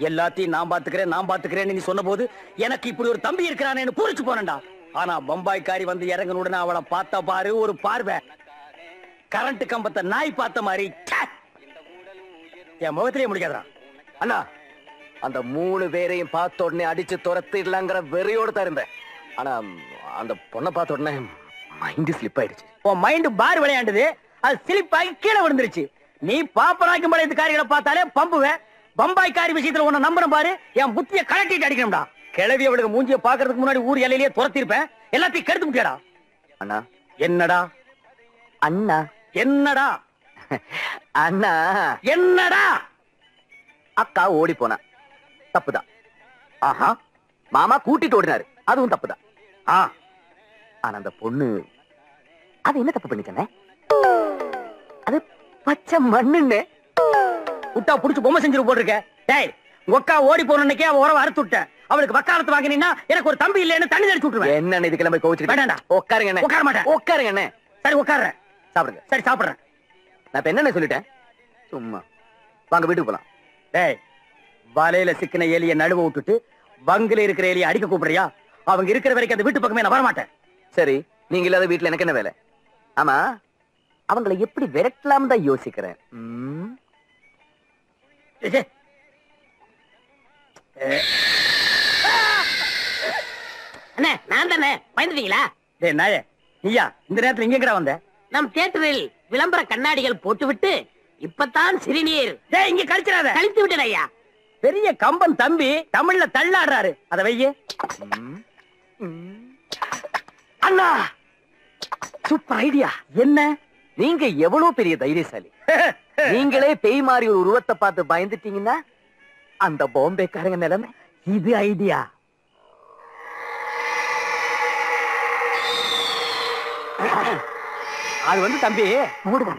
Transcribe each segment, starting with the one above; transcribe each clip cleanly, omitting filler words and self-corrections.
எல்லாத்தையும் நான் பாத்துக்கிறேன் நீ சொன்ன போது எனக்கு இப்படி ஒரு தம்பி இருக்கிறானேன்னு பூரிச்சு போனேன்டா. ஆனா பம்பாய்க்காரி வந்து இறங்கணுடனே அவளை பார்த்த பாரு ஒரு பார்வை, கரண்ட் கம்பத்தை நாய் பார்த்த மாதிரி என் முகத்திலேயே முடிக்காதா. அண்ணா அந்த 3 பேரையும் பார்த்த உடனே அடிச்சு துரத்திடலாங்கிற வெறியோடு தான் இருந்தேன். ஆனா அந்த பொண்ணை பார்த்த உடனே மைண்ட் ஸ்லிப் ஆயிடுச்சு. உன் மைண்ட் பார் விளையாண்டது, அது ஸ்லிப் ஆகி கீழே விழுந்துருச்சு. நீ பாப்பராக்கும் காரிகளை பார்த்தாலே பம்புவேன். பம்பாய்க்காரி விஷயத்துல உன்னை நம்புறேன் பாரு, என் புத்திய கலட்டிட்டு அடிக்கணும்டா. கிளவி அவளுக்கு மூஞ்சிய பாக்குறதுக்கு முன்னாடி ஊர் எல்லையிலேயே துரத்திருப்பேன். எல்லாத்தையும் கெடுத்து முட்டியாடா. அண்ணா என்னடா? அண்ணா என்னடா? அண்ணா என்னடா? அக்கா ஓடி போனா தப்புதான். ஆஹா, மாமா கூட்டிட்டு ஓடினாரு, அதுவும் தப்புதான். ஆனா அந்த பொண்ணு அது என்ன தப்பு பண்ணிச்சனே? அது பச்சை மண்ணுன்னு விட்டா புடிச்சு பொம்மை செஞ்சு போட்டிருக்க. டேய், ஒக்கா ஓடி போனன்னைக்கே அவ உறவை அறுத்து விட்டேன். அவளுக்கு வக்காலத்து வாங்கினீன்னா எனக்கு ஒரு தம்பி இல்லைன்னு தண்ணி தெளிச்சு விட்டுருவேன். என்ன இது கிளம்பி கோவிச்சு வேண்டாம்டா. உட்காருங்க. உட்கார மாட்டேன். உட்காருங்க. சரி உட்கார்றேன். சாப்பிடுங்க. சரி சாப்பிடுறேன். நான் இப்ப என்ன சொல்லிட்டேன்? சும்மா வாங்க வீட்டுக்கு போலாம். டேய், வலையில சிக்கின எலிய நடுவ விட்டுட்டு பங்குல இருக்கிற எலிய அடிக்க கூப்பிடுறியா? அவங்க இருக்கிற வரைக்கும் அந்த வீட்டு பக்கமே நான் வரமாட்டேன். சரி, நீங்க இல்லாத வீட்டுல எனக்கு என்ன வேலை? ஆமா, அவங்களை எப்படி விரட்டலாம் தான் யோசிக்கிறேன். அண்ணே, நான் தானே, பயந்துட்டீங்களா? டேய் நாயே, நீயா இந்த நேரத்துல இங்க எங்கடா வந்த? நம் தியேட்டரில் விளம்பர கண்ணாடிகள் போட்டுவிட்டு இப்பதான் சிறுநீர் இங்க கழிச்சிடாத. கழித்து விட்டேன் ஐயா. பெரிய கம்பன் தம்பி தமிழ்ல தள்ளாடுறாரு, அத வையே. அண்ணா சூப்பர் ஐடியா. என்ன? நீங்க எவ்வளவு பெரிய தைரியசாலி. நீங்களே பேய் மாதிரி ஒரு உருவத்தை பார்த்து பயந்துட்டீங்கன்னா அந்த பாம்பேக்காரங்க நிலைமை. இது ஐடியா. அது வந்து தம்பி மூடுங்க.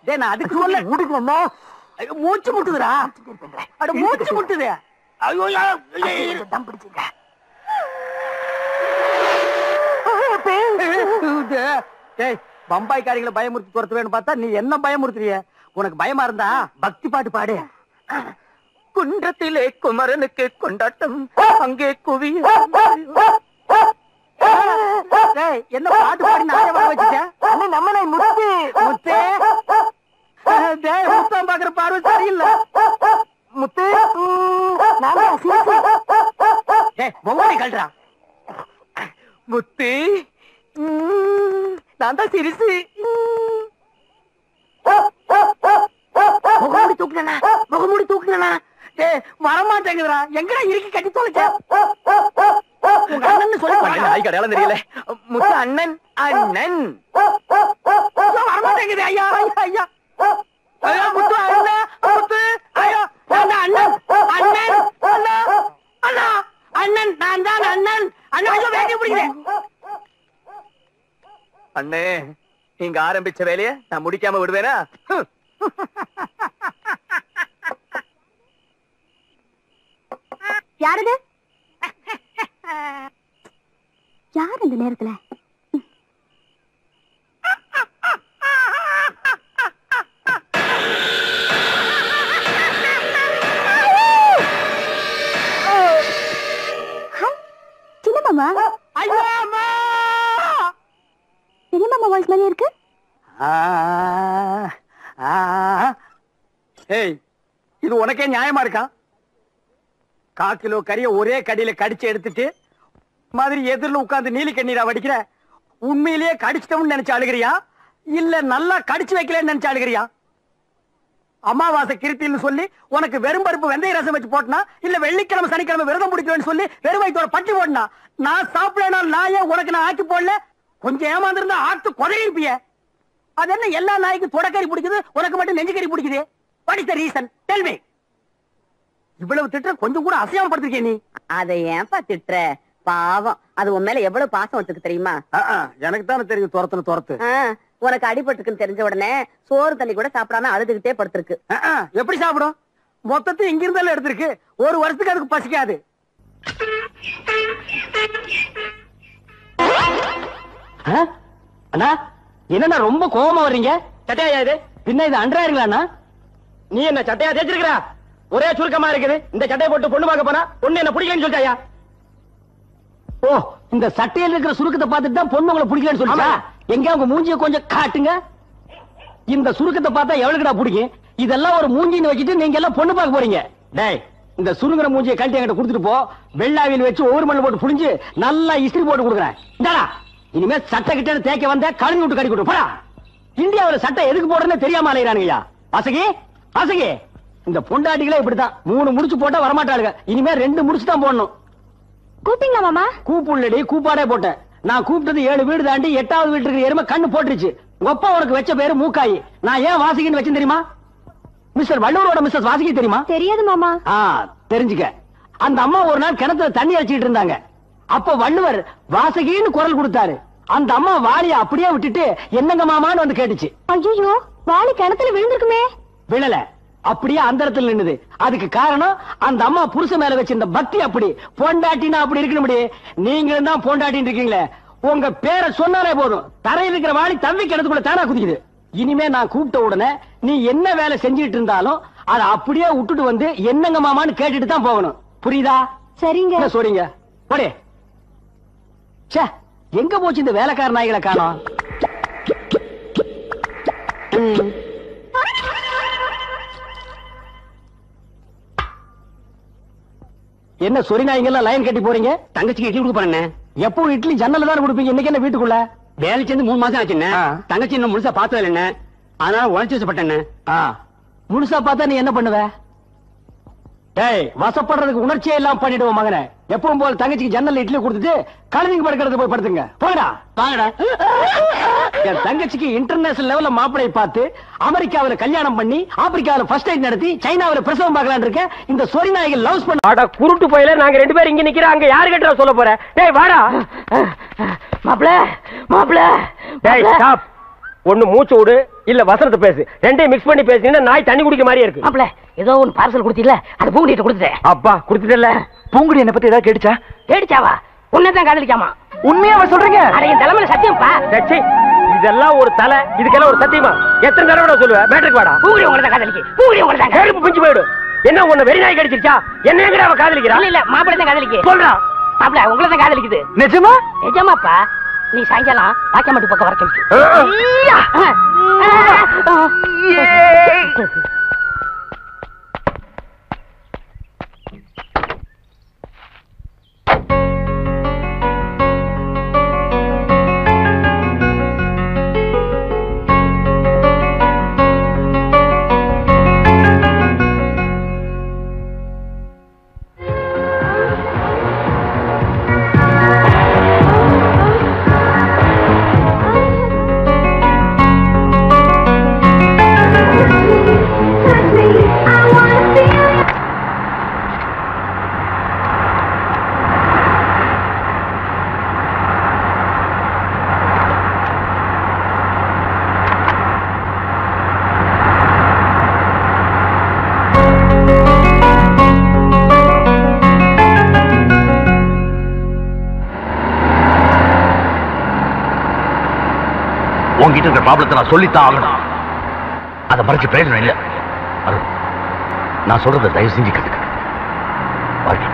நான் அதுக்கு சொல்ல மூடுங்க. மூச்சு முட்டுதுடா. அட மூச்சு முட்டுது. ஐயோ தம் பிடிச்சுங்க. டேய், பம்பாய்க்காரிகளை பயமுறுத்தி துரத்துவேன்னு பார்த்தா நீ என்ன பயமுறுத்துறிய? உனக்கு பயமா இருந்தா பக்தி பாட்டு பாடு. குன்றத்திலே குமரனுக்கு கொண்டாட்டம், அங்கே குவி. என்ன பாட்டு பாடி நாய வச்சுட்டேன்? நம்ம முத்து முத்தே. டேய், முத்தம் பாக்குற பார்வை சரியில்லை. முத்து ஒவ்வொரு கல்றா. முத்து நான் தான் சிரிசு. முகமூடி தூக்குனா, முகமூடி தூக்குனா. வரமாட்டேங்குதுடா. எங்கடா இறுக்கி கட்டி தொலைச்ச? உங்க அண்ணன் சொல்லி கடையாளம் தெரியல. முத்து அண்ணன் அண்ணன் வரமாட்டேங்குது. ஐயா ஐயா ஐயா, முத்து அண்ணன், முத்து ஐயா, நான் தான் அண்ணன் அண்ணன் அண்ணா அண்ணா அண்ணன், நான் தான் அண்ணன் அண்ணா. ஐயோ வேட்டி பிடிக்கிறேன். அண்ணே, நீங்க ஆரம்பிச்ச வேலைய நான் முடிக்காம விடுவேனா? யாருது? யார் இந்த நேரத்துல? சின்ன மாமா. ஐயோ அம்மா, பெரிய மாமா வாய்ஸ் மாதிரி இருக்கு. ஏய், இது உனக்கே நியாயமா இருக்கா? 1/4 கிலோ கறிய ஒரே கடியில கடிச்சு எடுத்துட்டு மாதிரி எதிரில உட்கார்ந்து நீலி கண்ணீரா வடிக்கிற? உண்மையிலேயே கடிச்சிட்டோம்னு நினைச்சு அழுகிறியா, இல்ல நல்லா கடிச்சு வைக்கலன்னு நினைச்சு அழுகிறியா? அமாவாசை கிருத்தின்னு சொல்லி உனக்கு வெறும் பருப்பு வெந்தய ரசம் வச்சு போட்டனா, இல்ல வெள்ளிக்கிழமை சனிக்கிழமை விரதம் பிடிக்கலன்னு சொல்லி வெறும் வயிற்றோட பட்டி போட்டனா? நான் சாப்பிடனா நாயே உனக்கு நான் ஆக்கி போடல? கொஞ்சம் ஏமாந்திருந்தா ஆட்டு கொதையிருப்பிய. அது என்ன எல்லா நாய்க்கும் தொடக்கறி பிடிக்குது, உனக்கு மட்டும் நெஞ்சுக்கறி பிடிக்குது? What is the reason? Tell me. இவ்வளவு திட்டுற கொஞ்சம் கூட அசையாம படுத்திருக்கே நீ. அதை ஏன்பா திட்டுற? பாவம், அது உன் மேல எவ்வளவு பாசம் வச்சுக்கு தெரியுமா? எனக்கு தானே தெரியும் துரத்துன்னு துரத்து. உனக்கு அடிபட்டுக்குன்னு தெரிஞ்ச உடனே சோறு தண்ணி கூட சாப்பிடாம அழுதுகிட்டே படுத்திருக்கு. எப்படி சாப்பிடும்? மொத்தத்தை இங்க இருந்தாலும் எடுத்திருக்கு. ஒரு வருஷத்துக்கு அதுக்கு பசிக்காது. அண்ணா, என்னன்னா ரொம்ப கோபமா வர்றீங்க? சட்டையா இது? பின்ன இது அன்றாயிருங்களா? நீ என்ன சட்டையா தேய்ச்சிருக்கிறா? ஒரே சுருக்கமா இருக்குது. இந்த சட்டையை போட்டு பொண்ணு பார்க்க போனா பொண்ணு என்ன பிடிக்கலன்னு சொல்லிட்டாயா? ஓ, இந்த சட்டையில் இருக்கிற சுருக்கத்தை பார்த்துட்டு தான் பொண்ணு உங்களை பிடிக்கலன்னு சொல்லிச்சா? எங்க உங்க மூஞ்சியை கொஞ்சம் காட்டுங்க. இந்த சுருக்கத்தை பார்த்தா எவ்வளவுடா பிடிக்கும்? இதெல்லாம் ஒரு மூஞ்சின்னு வச்சுட்டு நீங்க எல்லாம் பொண்ணு பார்க்க போறீங்க. டேய், இந்த சுருங்குற மூஞ்சியை கழட்டி என்கிட்ட கொடுத்துட்டு போ. வெள்ளாவில் வச்சு ஒவ்வொரு மண்ணு போட்டு புடிஞ்சு நல்லா இஸ்திரி போட்டு கொடுக்குறேன். இந்தாடா, இனிமே சட்டை கிட்ட தேய்க்க வந்த கழுவி விட்டு கடி கொடுத்து போடா. இந்தியாவில் சட்டை எதுக்கு போடுறதுன்னு தெரியாம அலையிறானுங்கய்யா. வாசகி வாசகி, இந்த பொண்டாட்டிகளே இப்படித்தான். 3 முடிச்சு போட்டா வரமாட்டாளுங்க. இனிமே 2 முடிச்சு தான் போடணும். கூப்பிட்டீங்களா மாமா? கூப்புள்ளடி, கூப்பாடே போட்டேன். நான் கூப்பிட்டது 7 வீடு தாண்டி 8வது வீட்டுக்கு இருக்கிற எருமை கண்ணு போட்டுருச்சு. ஒப்பா உனக்கு வச்ச பேரு மூக்காயி. நான் ஏன் வாசகின்னு வச்சேன் தெரியுமா? மிஸ்டர் வள்ளூரோட மிஸ்ஸஸ் வாசகி தெரியுமா? தெரியாது மாமா. தெரிஞ்சுக்க. அந்த அம்மா ஒரு நாள் கிணத்துல தண்ணி அடிச்சிட்டு இருந்தாங்க. அப்ப வள்ளுவர் வாசகின்னு குரல் கொடுத்தாரு. அந்த அம்மா வாளிய அப்படியே விட்டுட்டு என்னங்க மாமான்னு வந்து கேட்டுச்சு. ஐயோ, வாளி கிணத்துல விழுந்திருக்குமே. விழல, அப்படியே அந்த இடத்துல நின்னுது. அதுக்கு காரணம் அந்த அம்மா புருஷ மேல வச்சிருந்த பக்தி. அப்படி பொண்டாட்டினா அப்படி இருக்கணும். நீங்களும் தான் பொண்டாட்டின்னு இருக்கீங்களே. உங்க பேரை சொன்னாலே போதும், தரையில் இருக்கிற வாளி தம்பி கிணத்துக்குள்ள தானா குதிக்குது. இனிமே நான் கூப்பிட்ட உடனே நீ என்ன வேலை செஞ்சிட்டு இருந்தாலும் அதை அப்படியே விட்டுட்டு வந்து என்னங்க மாமான்னு கேட்டுட்டு தான் போகணும். புரியுதா? சரிங்க. சொல்றீங்க போடே. எங்க போச்சு இந்த வேலைக்கார நாய்களை காணோம்? என்ன சொரி நாய்ங்கெல்லாம் லைன் கட்டி போறீங்க? தங்கச்சிக்கு இட்லி கொடுக்க போறேன். எப்போ இட்லி ஜன்னல தான் கொடுப்பீங்க? இன்னைக்கு என்ன வீட்டுக்குள்ள? வேலை சேர்ந்து 3 மாசம் ஆச்சுண்ணே. தங்கச்சி இன்னும் முழுசா பார்த்தது என்ன, அதனால உழைச்சு வச்சப்பட்டேன்னு. முழுசா பார்த்தா நீ என்ன பண்ணுவ? டேய், வசப்படுறதுக்கு உணர்ச்சியே எல்லாம் பண்ணிடுவோம் மகனே. எப்பவும் போல தங்கச்சிக்கு ஜன்னல் இட்லி கொடுத்துட்டு கழுதைக்கு படுக்கிறது போய் படுத்துங்க. போடா வாங்கடா. என் தங்கச்சிக்கு இன்டர்நேஷனல் லெவல்ல மாப்பிளை பார்த்து அமெரிக்காவில கல்யாணம் பண்ணி ஆப்பிரிக்காவில ஃபர்ஸ்ட் எய்ட் நடத்தி சைனாவில பிரசவம் பார்க்கலான்னு இருக்கேன். இந்த சொரி நாய்கள் லவ்ஸ் பண்ண. வாடா குருட்டு போயில, நாங்க 2 பேரும் இங்க நிக்கிறோம். அங்க யாரு கிட்ட சொல்ல போற? டேய் வாடா. மாப்பிள மாப்பிள. டேய் ஸ்டாப். ஒண்ணு மூச்சு விடு, இல்ல வசனத்தை பேசு. ரெண்டையும் மிக்ஸ் பண்ணி பேசினீங்கன்னா நாய் தண்ணி குடிக்க மாதிரியே இருக்கு. மாப்பிள, ஏதோ ஒன்னு பார்சல் கொடுத்தீல்ல, அது பூங்குடிட்ட கொடுத்துட்டேன். அப்பா கொடுத்துட்டல. பூங்குடி என்ன பத்தி ஏதாவது கேட்டுச்சா? கேடிச்சாவா? உன்னதான் காதலிக்காமா? உண்மையாவா சொல்றீங்க? அட என் தலைமையில சத்தியம்ப்பா. சச்சி, இதெல்லாம் ஒரு தலை, இதுக்கெல்லாம் ஒரு சத்தியமா? எத்தனை தடவை சொல்லுவேன்? பேட்டருக்கு வாடா. பூங்குடி உங்களை தான் காதலிக்கு. பூங்குடி உங்களை தான் கருப்பு பிஞ்சு போயிடும். என்ன உன்னை வெறி நாய் கடிச்சிருச்சா? என்ன எங்கடா அவ காதலிக்கிறா? இல்ல மாப்பிள தான் காதலிக்கு சொல்றா. மாப்பிள உங்களை தான் காதலிக்குது. நிஜமா? நிஜமாப்பா. நீ சாயங்காலம் வாக்கியமாட்டு பக்கம் வர சொல்லிச்சு. உங்ககிட்ட இருக்கிற ப்ராப்ளத்தை நான் சொல்லித்தான் ஆகணும். அதை மறைச்சு பிரயோஜனம் இல்லை. நான் சொல்றதை தயவு செஞ்சு கத்துக்க. வாழ்க்கை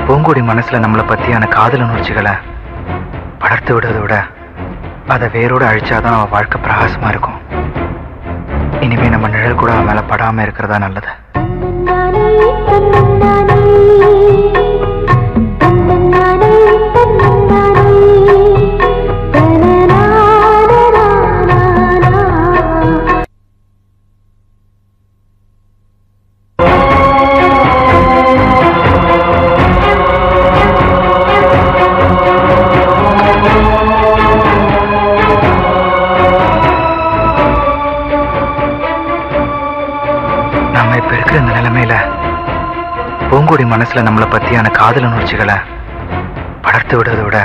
பூங்குடி மனசுல நம்மளை பத்தியான காதல் உணர்ச்சிகளை வளர்த்து விடுறதை விட அதை வேரோடு அழிச்சாதான் அவன் வாழ்க்கை பிரகாசமா இருக்கும். இனிமே நம்ம நிழல் கூட அவன் மேல படாம இருக்கிறதா நல்லது. பூங்கொடி மனசுல நம்மளை பத்தியான காதல் உணர்ச்சிகளை வளர்த்து விடுறதை விட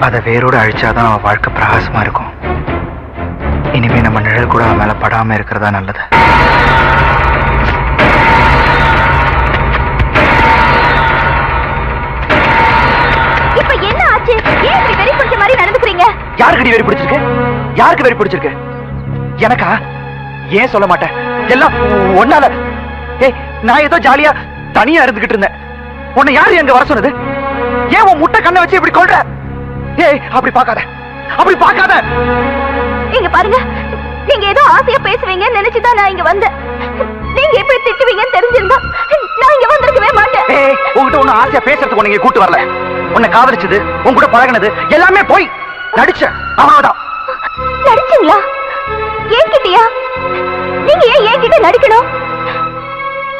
அதை வேரோடு அழிச்சாதான் அவன் வாழ்க்கை பிரகாசமா இருக்கும். இனிமே நம்ம நிழல் கூட அவன் மேல படாம இருக்கிறதா நல்லது. இப்ப என்ன ஆச்சு? ஏன் இப்படி வெறி பிடிச்ச மாதிரி நடந்துக்கிறீங்க? யாருக்கு வெறி பிடிச்சிருக்கு? யாருக்கு வெறி பிடிச்சிருக்கு? எனக்கா? ஏன் சொல்ல மாட்டேன்? எல்லாம் ஒன்னால. ஏய், நான் ஏதோ ஜாலியா தனியா இருந்துகிட்டு இருந்தேன். உன்னை யாரு எங்க வர சொன்னது? ஏன் உன் முட்டை கண்ணை வச்சு இப்படி கொல்ற? ஏய், அப்படி பார்க்காத, அப்படி பார்க்காத. இங்க பாருங்க, நீங்க ஏதோ ஆசையா பேசுவீங்கன்னு நினைச்சுதான் நான் இங்க வந்தேன். நீங்க எப்படி திட்டுவீங்கன்னு தெரிஞ்சிருந்தா நான் இங்க வந்திருக்கவே மாட்டேன். ஏய், உன்கிட்ட ஒண்ணு ஆசையா பேசுறதுக்கு உன்னை கூட்டு வரல. உன்னை காதலிச்சது, உன் கூட பழகினது எல்லாமே போய் நடிச்ச அவ்வளவுதான். நடிச்சீங்களா? ஏன்கிட்டயா? நீங்க ஏன் என்கிட்ட நடிக்கணும்?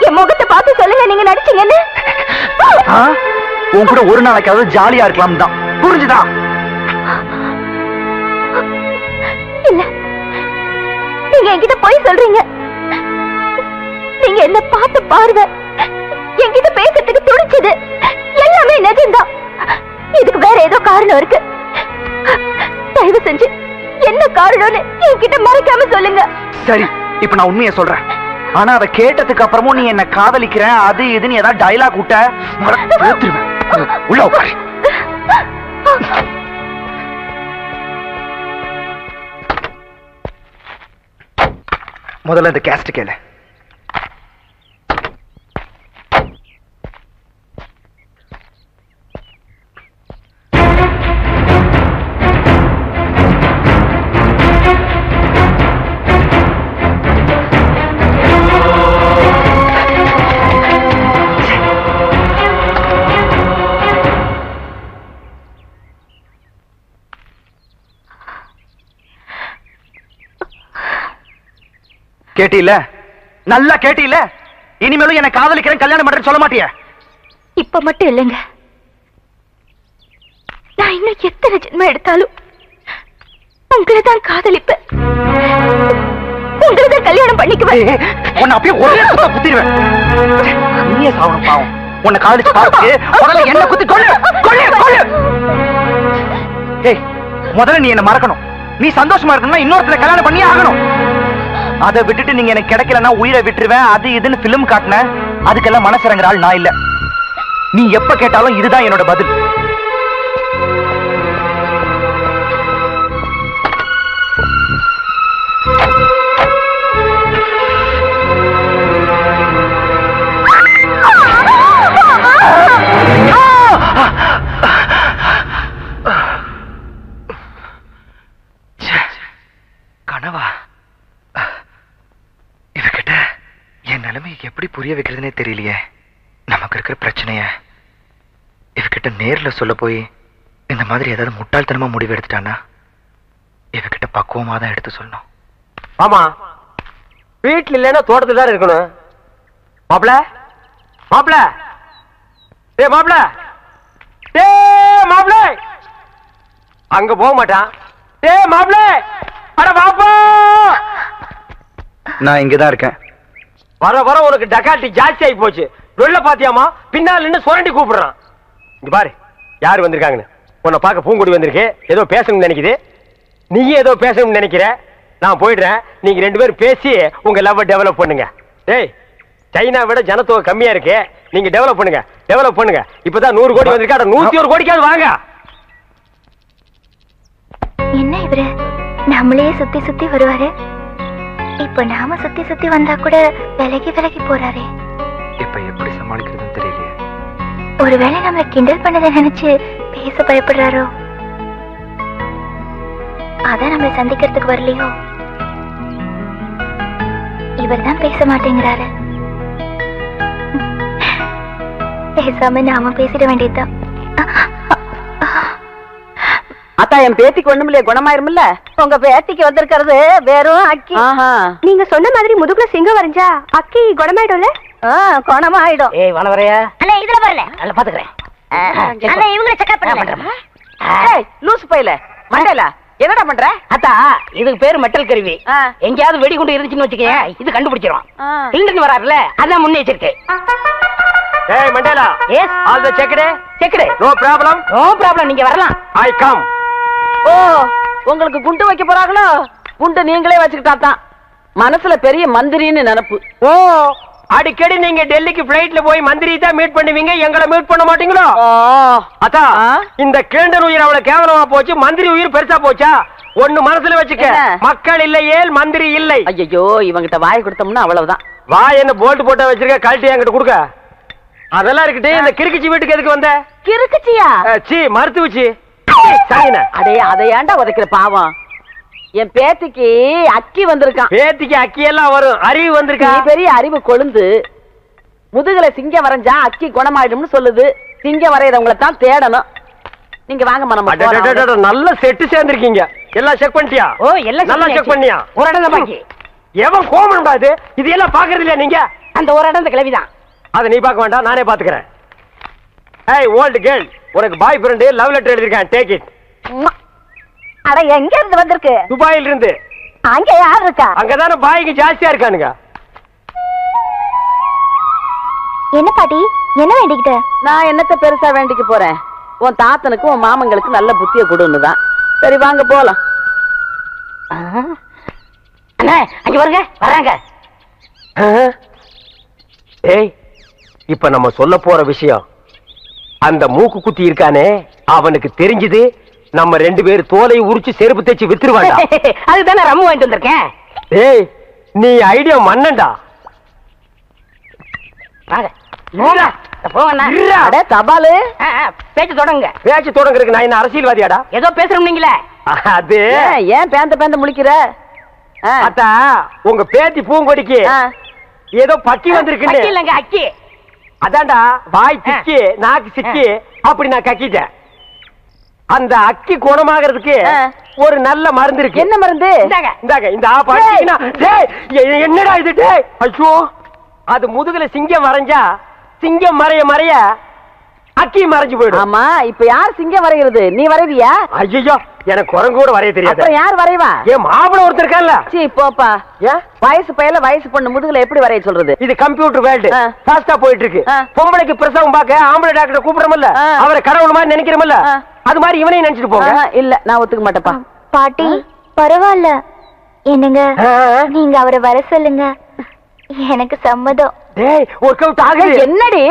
என் முகத்தை பார்த்து சொல்லுங்க நீங்க நடிச்சீங்கன்னு. உன் கூட ஒரு நாளைக்காவது ஜாலியா இருக்கலாம் தான். புரிஞ்சுதா? இல்ல, நீங்க என்கிட்ட போய் சொல்றீங்க. நீங்க என்ன பார்த்து பார்வை, என்கிட்ட பேசுறதுக்கு துடிச்சது எல்லாமே நிஜம்தான். இதுக்கு வேற ஏதோ காரணம் இருக்கு. தயவு செஞ்சு என்ன காரணம்னு என்கிட்ட மறைக்காம சொல்லுங்க. சரி, இப்ப நான் உண்மையை சொல்றேன். ஆனா அதை கேட்டதுக்கு அப்புறமும் நீ என்ன காதலிக்கிறேன் அது இதுன்னு ஏதாவது டைலாக் விட்ட உள்ள உட்காரு. முதல்ல இந்த கேஸ்ட் கேளு. கேட்டீல? நல்லா கேட்டீல? இனிமேலும் என்ன காதலிக்கிறேன் கல்யாணம் பண்றேன்னு சொல்ல மாட்டிய? இப்ப மட்டும் இல்லைங்க, நான் இன்னும் எத்தனை ஜென்மம் எடுத்தாலும் உங்களை தான் காதலிப்பேன், உங்களை தான் கல்யாணம் பண்ணிக்குவேன். உன்னை அப்படியே ஒரே குத்த குத்திடுவேன். நீயே சாவணும் பாவம். உன்னை காதலிச்சு பார்த்து முதல்ல என்ன குத்தி கொள்ளு கொள்ளு கொள்ளு. ஏய், முதல்ல நீ என்ன மறக்கணும். நீ சந்தோஷமா இருக்கணும்னா இன்னொருத்தரை கல்யாணம் பண்ணியே ஆகணும். அதை விட்டுட்டு நீங்க எனக்கு கிடைக்கலன்னா உயிரை விட்டுருவேன் அது இதுன்னு பிலிம் காட்டினேன். அதுக்கெல்லாம் மனசிறங்குற ஆள் நான் இல்ல. நீ எப்ப கேட்டாலும் இதுதான் என்னோட பதில். கனவா? இவகிட்ட என் நிலைமை எப்படி புரிய வைக்கிறதுனே தெரியலையே. நமக்கு இருக்கிற பிரச்சனைய இவகிட்ட நேர்ல சொல்ல போய் இந்த மாதிரி ஏதாவது முட்டாள்தனமா முடிவு எடுத்துட்டானா இவகிட்ட பக்குவமா தான் எடுத்து சொல்லணும். ஆமா, வீட்டுல இல்லைன்னா தோட்டத்துல தான் இருக்கணும். மாப்பிள மாப்பிள ஏ மாப்பிள ஏ மாப்பிள அங்க போக மாட்டான். ஏ மாப்பிள அட பாப்பா, நான் இங்கதான் இருக்கேன். வர வர உனக்கு டக்காட்டி ஜாஸ்தி ஆகி போச்சு. வெள்ள பாத்தியாமா? பின்னால் நின்று சுரண்டி கூப்பிடுறான். இங்க பாரு யாரு வந்திருக்காங்கன்னு. உன்னை பார்க்க பூங்கொடி வந்திருக்கு. ஏதோ பேசணும்னு நினைக்குது. நீயும் ஏதோ பேசணும்னு நினைக்கிற. நான் போயிடுறேன். நீங்க ரெண்டு பேரும் பேசி உங்க லவ் டெவலப் பண்ணுங்க. டேய், சைனா விட ஜனத்தொகை கம்மியா இருக்கு. நீங்க டெவலப் பண்ணுங்க, டெவலப் பண்ணுங்க. இப்பதான் 100 கோடி வந்திருக்கா. 101 கோடிக்காவது வாங்க. என்ன இவரு நம்மளே சுத்தி சுத்தி வருவாரு. இப்ப நாம சுத்தி சுத்தி வந்தா கூட விலகி விலகி போறாரே. இப்ப எப்படி சமாளிக்கிறதுன்னு தெரியலையே. ஒருவேளை நம்மள கிண்டல் பண்ணதை நினைச்சு பேச பயப்படுறாரோ? அதான் நம்மளை சந்திக்கிறதுக்கு வரலையோ? இவர் தான் பேச மாட்டேங்கிறாரு. பேசாம நாம பேசிட வேண்டியதுதான். அத்தா, என் பேத்திக்கு ஒண்ணுமில்லையே, குணமாயிருமில்ல? உங்க பேத்திக்கு வந்திருக்கிறது வெறும் அக்கி. நீங்க சொன்ன மாதிரி முதுகுல சிங்கம் வரைஞ்சா அக்கி குணமாயிடும்ல? குணமாயிடும். ஏய் வனவரையா, அண்ணா இதுல வரல. நல்லா பாத்துக்கிறேன். அண்ணா இவங்கள செக்அப் பண்ணுங்க. ஏய் லூசு பையல மண்டல என்னடா பண்ற? அத்தா, இதுக்கு பேரு மெட்டல் கருவி. எங்கயாவது வெடிகுண்டு இருந்துச்சுன்னு வச்சுக்கேன், இது கண்டுபிடிச்சிரும். இல்லன்னு வராருல, அதான் முன்னெச்சரிக்கை. ஏய் Mandela. Yes. All the checked. Checked. No problem. No problem, நீங்க வரலாம். I come. ஓ, உங்களுக்கு குண்டு வைக்க போறாங்களோ? குண்டு நீங்களே வச்சுக்கிட்டா தான். மனசுல பெரிய மந்திரின்னு நினைப்பு. ஓ, அடிக்கடி நீங்க டெல்லிக்கு பிளைட்ல போய் மந்திரி தான் மீட் பண்ணுவீங்க, எங்களை மீட் பண்ண மாட்டீங்களோ? அத்தா, இந்த கிழண்டன் உயிர் அவ்வளவு கேவலமா போச்சு, மந்திரி உயிர் பெருசா போச்சா? ஒண்ணு மனசுல வச்சுக்க, மக்கள் இல்லையே மந்திரி இல்லை. ஐயோ, இவங்கிட்ட வாய் கொடுத்தோம்னா அவ்வளவுதான். வாய் என்ன போல்ட் போட்டா வச்சிருக்க, கழட்டி என்கிட்ட கொடுக்க. அதெல்லாம் இருக்கட்டு. இந்த கிறுக்குச்சி வீட்டுக்கு எதுக்கு வந்த? கிறுக்குச்சியா? சி மருத்துவச்சி. அடே, அதை ஏன்டா உதைக்கிற பாவம்? என் பேத்திக்கு அக்கி வந்திருக்கான். பேத்திக்கு அக்கி எல்லாம் வரும், அறிவு வந்திருக்கா? பெரிய அறிவு கொழுந்து. முதுகுல சிங்கம் வரைஞ்சா அக்கி குணமாயிடும்னு சொல்லுது. சிங்கம் வரையறவங்கள தான் தேடணும். நீங்க வாங்க மனம். நல்ல செட்டு சேர்ந்திருக்கீங்க. எல்லாம் செக் பண்ணிட்டியா? ஓ, எல்லாம் நல்லா செக் பண்ணியா? ஒரு இடம் தான் பாக்கி. எவன் கோமன்டா இது? இது எல்லாம் பாக்குறது இல்லையா நீங்க? அந்த ஒரு இடம் இந்த கிளவிதான். அதை நீ பார்க்க வேண்டாம், நானே பாத்துக்கிறேன். ஏய் ஓல்ட் கேர்ள், உனக்கு பாய் ஃப்ரெண்ட் லவ் லெட்டர் எழுதிருக்கேன், டேக் இட். அட, எங்க இருந்து வந்திருக்கு? துபாயில இருந்து. அங்க யார் இருக்கா? அங்கதானே பாய்க்கு ஜாஸ்தியா இருக்கானுங்க. என்ன பாட்டி, என்ன வேண்டிக்கிட்ட? நான் என்னத்த பெருசா வேண்டிக்க போறேன்? உன் தாத்தனுக்கு உன் மாமங்களுக்கு நல்ல புத்திய கொடுன்னுதான். சரி வாங்க போலாம். அண்ணா, அங்க வருங்க, வராங்க. ஏய், இப்ப நம்ம சொல்ல போற விஷயம், அந்த மூக்கு குத்தி இருக்கானே அவனுக்கு தெரிஞ்சது நம்ம ரெண்டு பேர் தோலை உரிச்சு செருப்பு தேய்ச்சி வித்துருவாங்க. அதுதானே ரம்மு வாங்கிட்டு வந்திருக்கேன். ஏய், நீ ஐடியா மன்னன்டா. வாங்க தபாலு பேச்சு தொடங்க. பேச்சு தொடங்குறதுக்கு நான் என்ன அரசியல்வாதியாடா? ஏதோ பேசுறோம் நீங்களே. அது ஏன் பேந்த முழிக்கிற? அத்தா, உங்க பேத்தி பூங்கொடிக்கு ஏதோ பக்கி வந்திருக்குன்னு. இல்லங்க, அக்கி. அதான்டா, வாய் சிக்கி நாக்கு சிக்கி அப்படி நான் கக்கிட்டேன். அந்த அக்கி குணமாகிறதுக்கு ஒரு நல்ல மருந்து இருக்கு. என்ன மருந்து? இந்தாங்க, இந்த என்னடா இது? ஐயோ, அது முதுகுல சிங்கம் வரைஞ்சா சிங்கம் மறைய மறைய அக்கி மறைஞ்சு போயிடும். ஆமா, இப்ப யார் சிங்கம் வரைகிறது? நீ வரைவியா? ஐயோ, எனக்கு குரங்கு கூட வரைய தெரியாது. யார் வரைவா? ஏன் மாப்பிள ஒருத்தர் இருக்கான்ல? சீ போப்பா. வயசு பையல வயசு பொண்ணு முதுகுல எப்படி வரைய சொல்றது? இது கம்ப்யூட்டர் வேர்ல்டு, ஃபாஸ்டா போயிட்டு இருக்கு. பொம்பளைக்கு பிரசவம் பார்க்க ஆம்பளை டாக்டர் கூப்பிடுறோம்ல, அவரை கடவுள் மாதிரி நினைக்கிறோம்ல, அது மாதிரி இவனையும் நினைச்சிட்டு போங்க. இல்ல, நான் ஒத்துக்க மாட்டேப்பா. பாட்டி பரவாயில்ல, என்னங்க நீங்க அவரை வர சொல்லுங்க, எனக்கு சம்மதம். டேய், ஒர்க் அவுட் ஆகுது. என்னடி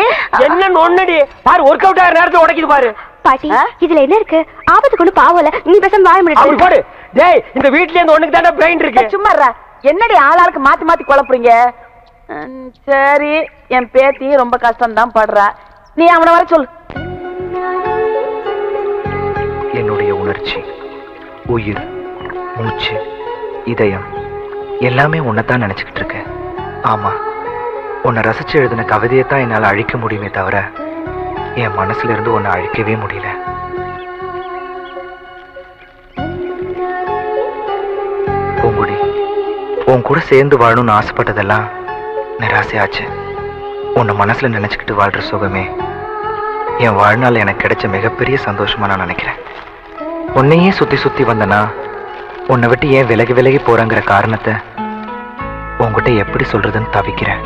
என்னன்னு ஒன்னடி பாரு, ஒர்க் அவுட் ஆகிற நேரத்துல உடைக்குது பாரு. பாட்டி, இதுல என்ன இருக்கு? ஆபத்துக்குள்ள பாவல, நீ பேசாம வாய முடியாது போடு. டேய், இந்த வீட்ல இருந்து ஒண்ணுக்கு தானே பிரெயின் இருக்கு. சும்மா என்னடி ஆளாளுக்கு மாத்தி மாத்தி குழப்புறீங்க? சரி, என் பேத்தி ரொம்ப கஷ்டம் தான் படுறா, நீ அவனை வர சொல்லு. என்னுடைய உணர்ச்சி, உயிர், மூச்சு, இதயம் எல்லாமே உன்னைத்தான் நினைச்சுக்கிட்டு இருக்கேன். ஆமா, உன்னை ரசிச்சு எழுதின கவிதையைத்தான் என்னால் அழிக்க முடியுமே தவிர என் மனசுல இருந்து உன்னை அழிக்கவே முடியல. பூங்குடி, உன் கூட சேர்ந்து வாழணும்னு ஆசைப்பட்டதெல்லாம் நிராசையாச்சு. உன்னை மனசுல நினைச்சுக்கிட்டு வாழ்ற சுகமே என் வாழ்நாள் எனக்கு கிடைச்ச மிகப்பெரிய சந்தோஷமா நான் நினைக்கிறேன். உன்னையே சுத்தி சுத்தி வந்தனா உன்னை விட்டு ஏன் விலகி விலகி போறேங்கிற காரணத்தை உன்கிட்ட எப்படி சொல்றதுன்னு தவிக்கிறேன்.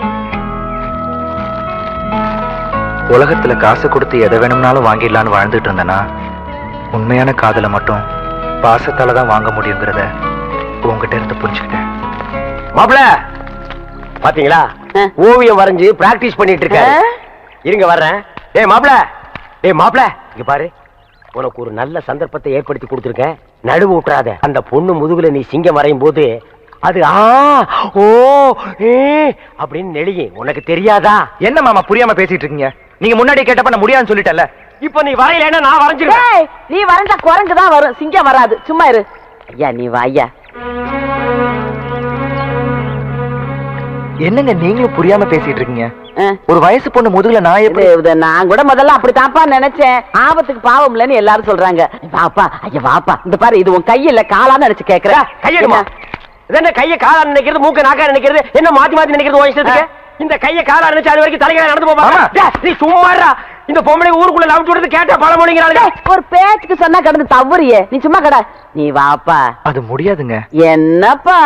உலகத்துல காசு கொடுத்து எதை வேணும்னாலும் வாங்கிடலான்னு வாழ்ந்துட்டு இருந்தனா உண்மையான காதலை மட்டும் பாசத்தால தான் வாங்க முடியுங்கிறத உங்ககிட்ட இருந்து புரிஞ்சுக்கிட்டேன். மாப்பிள பாத்தீங்களா, ஓவியம் வரைஞ்சு பிராக்டிஸ் பண்ணிட்டு இருக்க. இருங்க வர்றேன். ஏய் மாப்பிள, இங்க பாரு, உனக்கு ஒரு நல்ல சந்தர்ப்பத்தை ஏற்படுத்தி கொடுத்துருக்கேன், நடுவு விட்டுறாத. அந்த பொண்ணு முதுகுல நீ சிங்கம் வரையும் போது அது ஓ அப்படின்னு நெளிய உனக்கு தெரியாதா? என்ன மாமா புரியாம பேசிட்டு இருக்கீங்க? நீங்க முன்னாடி கேட்டப்ப நான் முடியாதுன்னு சொல்லிட்டல. இப்ப நீ வரையலன்னா நான் வரைஞ்சிருவேன். நீ வரைஞ்சா குரங்குதான் வரும், சிங்கம் வராது. சும்மா இரு. ஐயா நீ வாயா. என்னங்க நீங்களும் புரியாம பேசிட்டு இருக்கீங்க? ஒரு வயசு பொண்ணு முதுகுல நான் எப்படி? நான் கூட முதல்ல அப்படித்தான்ப்பா நினைச்சேன். ஆபத்துக்கு பாவம் இல்லன்னு எல்லாரும் சொல்றாங்க. வாப்பா, ஐயா வாப்பா. இந்த பாரு, இது உன் கையில காலான்னு நினைச்சு கேக்குறேன். கையெடுமா? என்ன கைய காலா நினைக்கிறது, மூக்க நாக்கா நினைக்கிறது, என்ன மாத்தி மாத்தி நினைக்கிறது வயசுக்கு? இந்த கைய காலா நினைச்சு அது வரைக்கும் தலைகளை நடந்து போவாங்க. நீ சும்மாடா, இந்த பொம்பளை ஊருக்குள்ள லவ் சொல்றது கேட்டா பல மணிங்கிறாங்க. ஒரு பேச்சுக்கு சொன்னா கடந்து தவறியே, நீ சும்மா கடை. நீ வாப்பா. அது முடியாதுங்க. என்னப்பா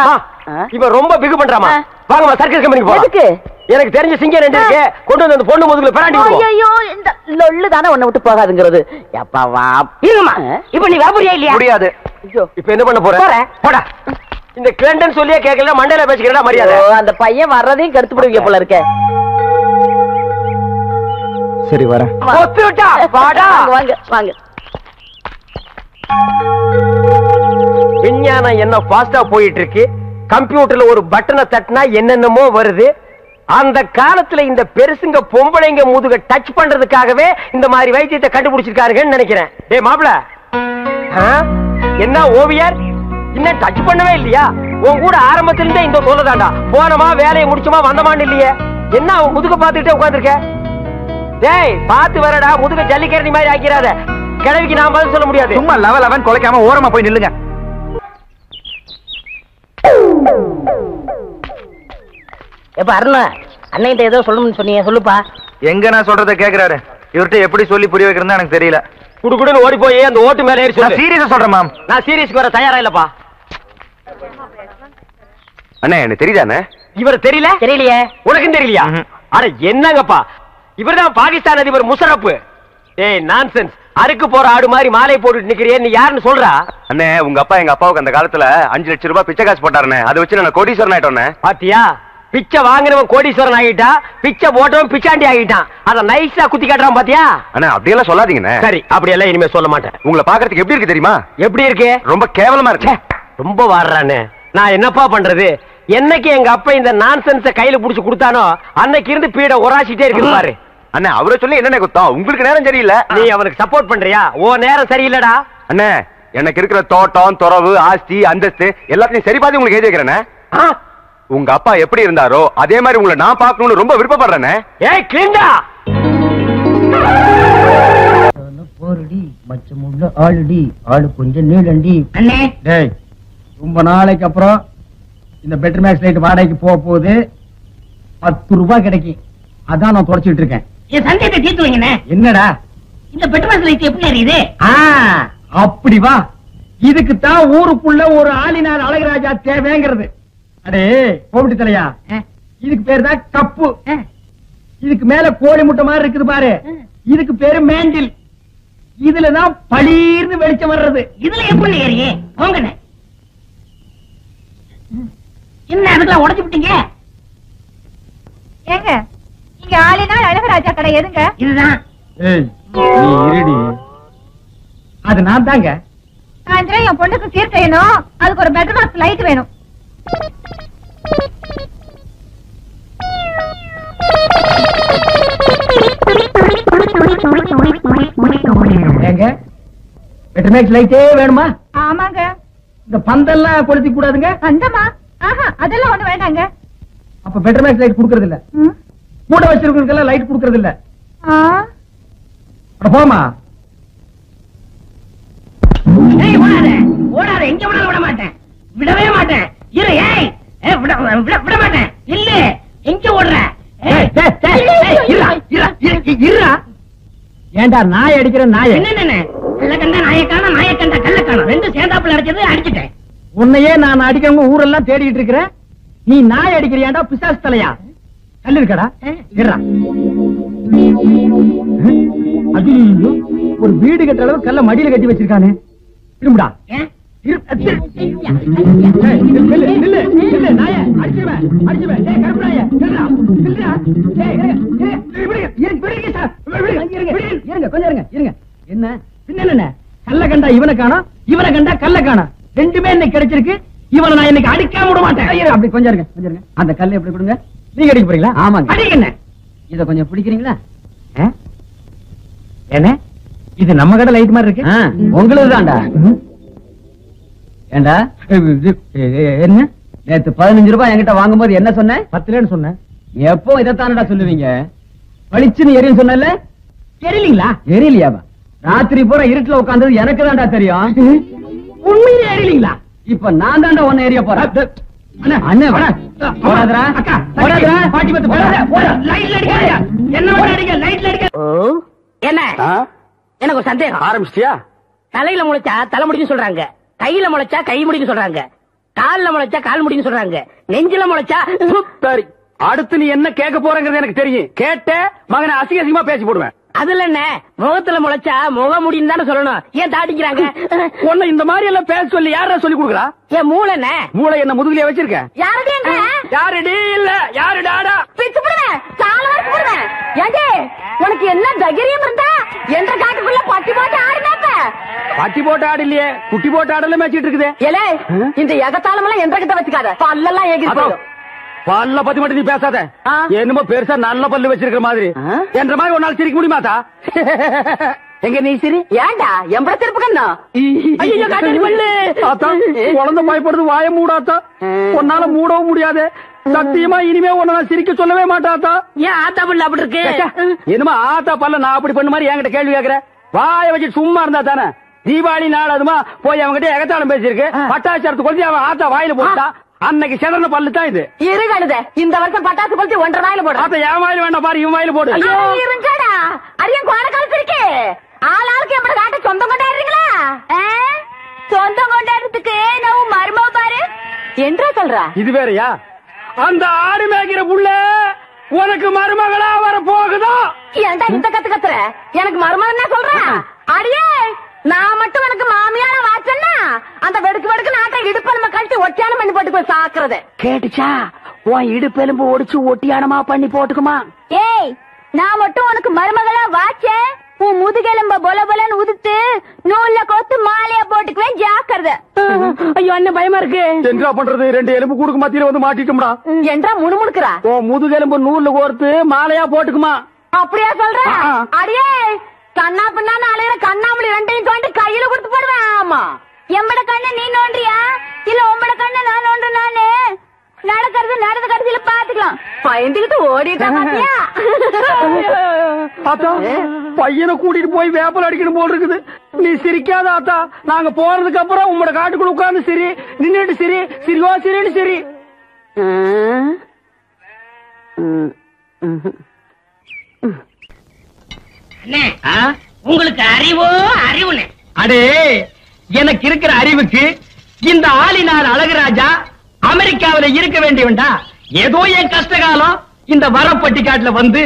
இவன் ரொம்ப பிகு பண்றாமா? வாங்கம்மா, சர்க்கஸ் கம்பெனிக்கு போலாம். எனக்கு தெரிஞ்ச சிங்கம் 2 இருக்கு. கொண்டு வந்து அந்த பொண்ணு முதுகுல பிராண்டி விடுவோம். ஐயோ இந்த லொள்ளு தானே உன்னை விட்டு போகாதுங்கிறது. எப்பா வா இருமா. இப்ப நீ வரப்போறியா இல்லையா? முடியாது. இப்ப என்ன பண்ண போற? போடா. இந்த கிளண்டன் சொல்லியே கேட்கல, மண்டையில பேசிக்கிறடா மரியாதை. அந்த பையன் வர்றதையும் கருத்து போடுவீங்க போல இருக்க. சரி வரேன். வாங்க வாங்க வாங்க. விஞ்ஞானம் என்ன ஃபாஸ்டா போயிட்டு இருக்கு. கம்ப்யூட்டர்ல ஒரு பட்டனை தட்டினா என்னென்னமோ வருது. அந்த காலத்துல இந்த பெருசுங்க பொம்பளைங்க முதுக டச் பண்றதுக்காகவே இந்த மாதிரி வைத்தியத்தை கண்டுபிடிச்சிருக்காருன்னு நினைக்கிறேன். டேய் மாப்ள, என்ன ஓவியர் இன்னும் டச் பண்ணவே இல்லையா? உன் கூட ஆரம்பத்துல இருந்தே இந்த சொல்லதாண்டா. போனமா வேலையை முடிச்சுமா வந்தமான்னு இல்லையே. என்ன அவன் முதுக பாத்துக்கிட்டே உட்கார்ந்துருக்க? டேய் பாத்து வரடா, முதுக ஜல்லிக்கரணி மாதிரி ஆக்கிறாத. கிழவிக்கு நான் பதில் சொல்ல முடியாது. சும்மா லவன் கொலைக்காம ஓரமா போய் நில்லுங்க. எப்ப அருணா அண்ணன் ஏதோ சொல்லணும்னு சொன்னீங்க, சொல்லுப்பா. எங்க நான் சொல்றத கேக்குறாரு. இவர்கிட்ட எப்படி சொல்லி புரிய வைக்கிறதா எனக்கு தெரியல. குடுகுடுன்னு ஓடி போய் அந்த ஓட்டு மேல ஏறி சொல்லு. சீரியஸா சொல்றேன் மாம். நான் சீரியஸ்க்கு வர தயாரா இல்லப்பா. அண்ணே எனக்கு தெரியுதானே? இவர் தெரியல? தெரியலையே. உனக்கும் தெரியலையா? அட என்னங்கப்பா, இவர்தான் பாகிஸ்தான் அதிபர் முஷரப். ஏய் நான்சென்ஸ். அறுக்கு போற ஆடு மாதிரி மாலை போட்டுட்டு நிக்கிறியே, நீ யாருன்னு சொல்றா? அண்ணே உங்க அப்பா எங்க அப்பாவுக்கு அந்த காலத்துல 5 லட்சம் ரூபாய் பிச்சை காசு போட்டாருண்ணே. அதை வச்சு நான் கோடீஸ்வரன் ஆயிட்டோண்ணே. பாத்தியா, பிச்சை வாங்கினவன் கோடீஸ்வரன் ஆகிட்டா, பிச்சை போட்டவன் பிச்சாண்டி ஆகிட்டான். அத நைஸா குத்தி காட்டுறான் பாத்தியா? அண்ணா அப்படியெல்லாம் சொல்லாதீங்கண்ணே. சரி, அப்படியெல்லாம் இனிமே சொல்ல மாட்டேன். உங்களை பாக்குறதுக்கு எப்படி இருக்கு தெரியுமா? எப்படி இருக்கு? ரொம்ப கேவலமா இருக்கு. ரொம்ப வாடுறானே. நான் என்னப்பா பண்றது? என்னைக்கு எங்க அப்பா இந்த நான்சென்ஸ கையில புடிச்சு கொடுத்தானோ அன்னைக்கு இருந்து பீட உராசிட்டே இருக்குது பாரு. அண்ணா அவரை சொல்லி என்னென்ன குத்தம்? உங்களுக்கு நேரம் சரியில்லை. நீ அவனுக்கு சப்போர்ட் பண்றியா? ஓ நேரம் சரியில்லடா. அண்ணே எனக்கு இருக்கிற தோட்டம் துறவு ஆஸ்தி அந்தஸ்து எல்லாத்தையும் சரி பாதி உங்களுக்கு எழுதி வைக்கிறேனே. உங்க அப்பா எப்படி இருந்தாரோ அதே மாதிரி உங்களை நான் பார்க்கணும்னு ரொம்ப விருப்பப்படுறேனே. ஏய் கிளிண்டா, போரடி மச்சமுள்ள ஆளுடி ஆளு கொஞ்சம் நீளண்டி. அண்ணே டேய் ரொம்ப நாளைக்கு அப்புறம் இந்த பெட்டர் மேக்ஸ் லைட் வாடகைக்கு போக போகுது. 10 ரூபாய் கிடைக்கும். அதான் நான் தொடச்சிட்டு இருக்கேன். என் சந்தேகத்தை தீர்த்து வைங்கண்ணே. என்னடா இந்த பெட்ரோல் லைட் எப்படி அறியுது? அப்படி வா. இதுக்கு தான் ஊருக்குள்ள ஒரு ஆளினார் அழகராஜா தேவைங்கிறது. அடே கோபிட்டு தலையா, இதுக்கு பேரு தான் கப்பு. இதுக்கு மேல கோழி முட்டை மாதிரி இருக்குது பாரு, இதுக்கு பேரு மேண்டில். இதுலதான் பளீர்னு வெளிச்சம் வர்றது. இதுல எப்படி ஏறியே போங்கண்ணே. என்ன அதுக்கெல்லாம் உடைச்சு விட்டீங்க? ஏங்க இங்க ஆளினால் அழகராஜா கடை எதுங்க? இதுதான். ஏய் நீ இருடி. அது நான் தாங்க. சாயந்தரம் என் பொண்ணுக்கு சீர் செய்யணும். அதுக்கு ஒரு பெட்ரோல் லைட் வேணும். ஏங்க பெட்டர் மேக்ஸ் லைட்டே வேணுமா? ஆமாங்க. இந்த பந்தெல்லாம் கொளுத்தி கூடாதுங்க. அந்தமா அதெல்லாம் ஒண்ணு வேண்டாங்க. அப்ப பெட்டர் மேக்ஸ் லைட் குடுக்கறது இல்ல. கூட வச்சிருக்கிறதுக்கெல்லாம் லைட் குடுக்கறது இல்ல. போமா. ஓடாத, எங்க விடாத விட மாட்டேன், விடவே மாட்டேன். இரு, ஏய் விட மாட்டேன். இல்ல எங்க ஓடுற? ஏண்டா நாய் அடிக்கிற நாய? என்ன கள்ளக்கண்டா நாயக்கான நாயக்கண்டா கள்ளக்கான ரெண்டு சேர்ந்தாப்புல அடிச்சது அடிச்சிட்டேன். உன்னையே நான் அடிக்கிறவங்க ஊரெல்லாம் தேடிட்டு இருக்கிறேன். நீ நாய் அடிக்கிறியாண்டா பிசாசு தலையா? கல்லு இருக்கடா. அது ஒரு வீடு கட்டுற அளவு கல்ல மடியில கட்டி வச்சிருக்கானே. திரும்புடா. என்ன கல்ல கண்டா இவனை காணோம், இவனை கண்டா கல்ல காணோம். ரெண்டுமே இன்னைக்கு கிடைச்சிருக்கு. இவனை நான் இன்னைக்கு அடிக்காம விட மாட்டேன். அப்படி கொஞ்சம் இருங்க, கொஞ்சம் இருங்க. அந்த கல்லை எப்படி கொடுங்க. நீங்க அடிக்க போறீங்களா? ஆமாங்க. அடிக்கண்ணே. இத கொஞ்சம் பிடிக்கிறீங்களா? என்ன இது நம்ம கடை லைட் மாதிரி இருக்கு. உங்களுக்கு தான்டா. ஏண்டா என்ன நேத்து 15 ரூபாய் என்கிட்ட வாங்கும் போது என்ன சொன்ன? 10 சொன்னேன். எப்போ இதைத்தானடா சொல்லுவீங்க? பளிச்சுன்னு எரியும் சொன்னல, எரியலீங்களா? எரியலையாவா? ராத்திரி பூரா இருட்டுல உட்கார்ந்தது எனக்கு தான்டா தெரியும். உண்மையிலே எரியலீங்களா? இப்ப நான் தான்டா ஒன்னு எரிய போறேன். அண்ணே போடாதடா, போடாதடா, பாட்டி பத்து போடாத, போடா. லைட்ல அடிக்காதீங்க. என்ன பண்ண அடிங்க? லைட்ல அடிக்க. என்ன எனக்கு ஒரு சந்தேகம். ஆரம்பிச்சிட்டியா? தலையில முளைச்சா தலை முடின்னு சொல்றாங்க, கையில முளைச்சா கை முடின்னு சொல்றாங்க, கால்ல முளைச்சா கால் முடின்னு சொல்றாங்க, நெஞ்சில முளைச்சா சரி அடுத்து நீ என்ன கேட்க போறங்கிறது எனக்கு தெரியும். கேட்ட மகனை அசிங்கமா பேசி போடுவேன். அதுல என்ன முகத்துல முளைச்சா முக முடியும் தானே சொல்லணும். ஏன் தாட்டிக்கிறாங்க? உன்னை இந்த மாதிரி எல்லாம் பேச சொல்லி யாரா சொல்லி கொடுக்குறா? என் மூளை என்ன மூளை என்ன முதுகுலயே வச்சிருக்க? யாருடி இல்ல யாரு டாடா பிச்சு போடுவேன், சால வரைக்கும் போடுவேன். ஏண்டே உனக்கு என்ன தைரியம் இருந்தா என்ற காட்டுக்குள்ள பட்டி போட்டு ஆடுனாப்ப? பட்டி போட்டு ஆடு இல்லையே, குட்டி போட்டு ஆடல மேய்ச்சிட்டு இருக்குது. ஏலே இந்த எகத்தாளம் எல்லாம் என்ற கிட்ட வச்சுக்காத, பல்லெல்லாம் ஏகி போடும். பல்ல பத்தி மட்டும் நீ பேசாத. என்னமோ பெருசா நல்ல பல்லு வச்சிருக்கிற மாதிரி. என்ற மாதிரி ஒரு நாள் சிரிக்க முடியுமாத்தா? எங்க நீ சிரி. ஏண்டா எம்பட திருப்புக்கண்ணா? குழந்தை பயப்படுது, வாய மூடாத்தா. உன்னால மூடவும் முடியாது. சத்தியமா இனிமே உன்ன சிரிக்க சொல்லவே மாட்டாத்தா. ஏன் ஆத்தா பல்ல அப்படி இருக்கு? என்னமா ஆத்தா பல்ல நான் அப்படி பண்ண மாதிரி என்கிட்ட கேள்வி கேக்குற? வாய வச்சு சும்மா இருந்தா தானே. தீபாவளி நாள் அதுமா போய் அவங்ககிட்ட எகத்தாளம் பேசிருக்கு. பட்டாச்சாரத்து கொளுத்தி அவன் ஆத்தா வாயில போட்டா. அன்னைக்கு செதன பல்லு தான் இது. இருகழுத இந்த வருஷம் பட்டாசு கொளுத்தி 1.5 வாயில போடு. ஆத்தா என் வாயில வேண்டாம் பாரு, இவன் வாயில போடு. இருங்கடா அரியன் கோண கழுத்து இருக்கு. ஆளாளுக்கு எப்படி காட்ட சொந்தம் கொண்டாடுறீங்களா? சொந்தம் கொண்டாடுறதுக்கு நான் மருமக பாரு என்றா சொல்ற. இது வேறயா? அந்த ஆடு மேய்க்கிற புள்ள உனக்கு மருமகளா வர போகுதோ? ஏன்டா இந்த கத்துற? எனக்கு மருமகன் சொல்றேன். அடியே நான் மட்டும் எனக்கு மாமியார வாச்சன்னா அந்த வெடுக்கு வெடுக்கு நாட்டை இடுப்பெலும்பு கழிச்சு ஒட்டியானம் பண்ணி போட்டுக்கோ சாக்குறது. கேட்டுச்சா? உன் இடுப்பெலும்பு ஒடிச்சு ஒட்டியானமா பண்ணி போட்டுக்குமா? ஏய் நான் மட்டும் உனக்கு மருமகளா வாச்சேன், உன் முதுகெலும்ப பொல பொலன்னு உதுத்து நூல்ல கோத்து மாலையா போட்டுக்குவேன், ஜாக்கிரதை. ஐயோ அண்ணன் பயமா இருக்கு. என்ன பண்றது? 2 எலும்பு கூடுக்கு மத்தியில வந்து மாட்டிட்டோம்டா. என்றா முணுமுணுக்குறா? ஓ முதுகெலும்பு நூல்ல கோர்த்து மாலையா போட்டுக்குமா? அப்படியா சொல்ற? அடியே கண்ணா பின்னான்னு அலையிற கண்ணாமலி 2ஐயும் தோண்டி கையில கொடுத்து போடுவேன். ஆமா எம்பட கண்ண நீ நோண்டியா இல்ல உம்பட கண்ண நான் நோண்டு? நானு நடக்கிறது நடந்த கடைசியில பாத்துக்கலாம். பயந்துகிட்டு ஓடிட்டா பாத்தியா? ஆத்தா பையனை கூட்டிட்டு போய் வேப்பல் அடிக்கணும் போல் இருக்குது. நீ சிரிக்காத ஆத்தா. நாங்க போறதுக்கு அப்புறம் உங்களோட காட்டுக்குள்ள உட்கார்ந்து சரி நின்னுட்டு சரி சிரிவா சிரின்னு சரி. உங்களுக்கு அறிவோ அறிவுனே? அடே எனக்கு இருக்கிற அறிவுக்கு இந்த ஆளினார் அழகுராஜா அமெரிக்காவில இருக்க வேண்டியவன்டா. ஏதோ என் கஷ்டகாலம் இந்த வரப்பட்டிக்காட்டுல வந்து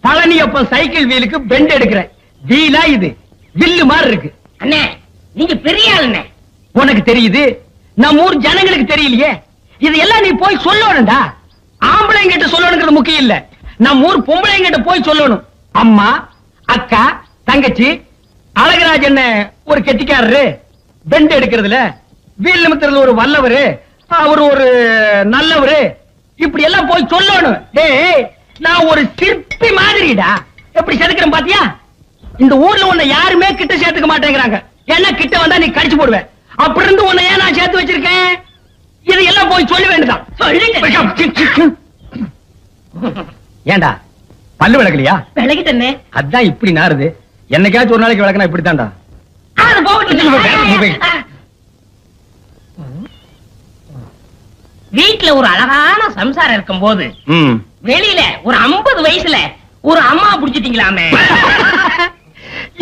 பழனியப்பன் சைக்கிள் வீலுக்கு பெண்ட் எடுக்கிறேன். வீலா இது வில்லு மாதிரி இருக்கு. அண்ணே நீங்க பெரிய ஆளுண்ணே. உனக்கு தெரியுது, நம்ம ஊர் ஜனங்களுக்கு தெரியலையே. இதெல்லாம் நீ போய் சொல்லணும்டா. ஆம்பளைங்கிட்ட சொல்லணுங்கிறது முக்கியம் இல்ல, நம்ம ஊர் பொம்பளைங்கிட்ட போய் சொல்லணும். அம்மா அக்கா தங்கச்சி அழகராஜன் ஒரு கெட்டிக்காரரு, பெண்ட் எடுக்கிறதுல வீல் நிமித்துறது ஒரு வல்லவரு, அவர் ஒரு நல்லவரு, இப்படி எல்லாம் போய் சொல்லணும். டேய் நான் ஒரு சிற்பி மாதிரிடா. எப்படி செதுக்கிறேன் பாத்தியா? இந்த ஊர்ல உன்னை யாருமே கிட்ட சேர்த்துக்க மாட்டேங்கிறாங்க. ஏன்னா கிட்ட வந்தா நீ கடிச்சு போடுவேன். அப்படி இருந்து உன்னை ஏன் நான் சேர்த்து வச்சிருக்கேன்? இதையெல்லாம் போய் சொல்ல வேண்டியதான். ஏண்டா பல்லு விளக்கலையா? விளக்கிட்டே. அதான் இப்படி நாருது. என்னைக்காச்சும் ஒரு நாளைக்கு விளக்கனா இப்படித்தான்டா. வீட்டுல ஒரு அழகான சம்சாரம் இருக்கும் போது வெளியில ஒரு 50 வயசுல ஒரு அம்மா புடிச்சிட்டீங்களாமே.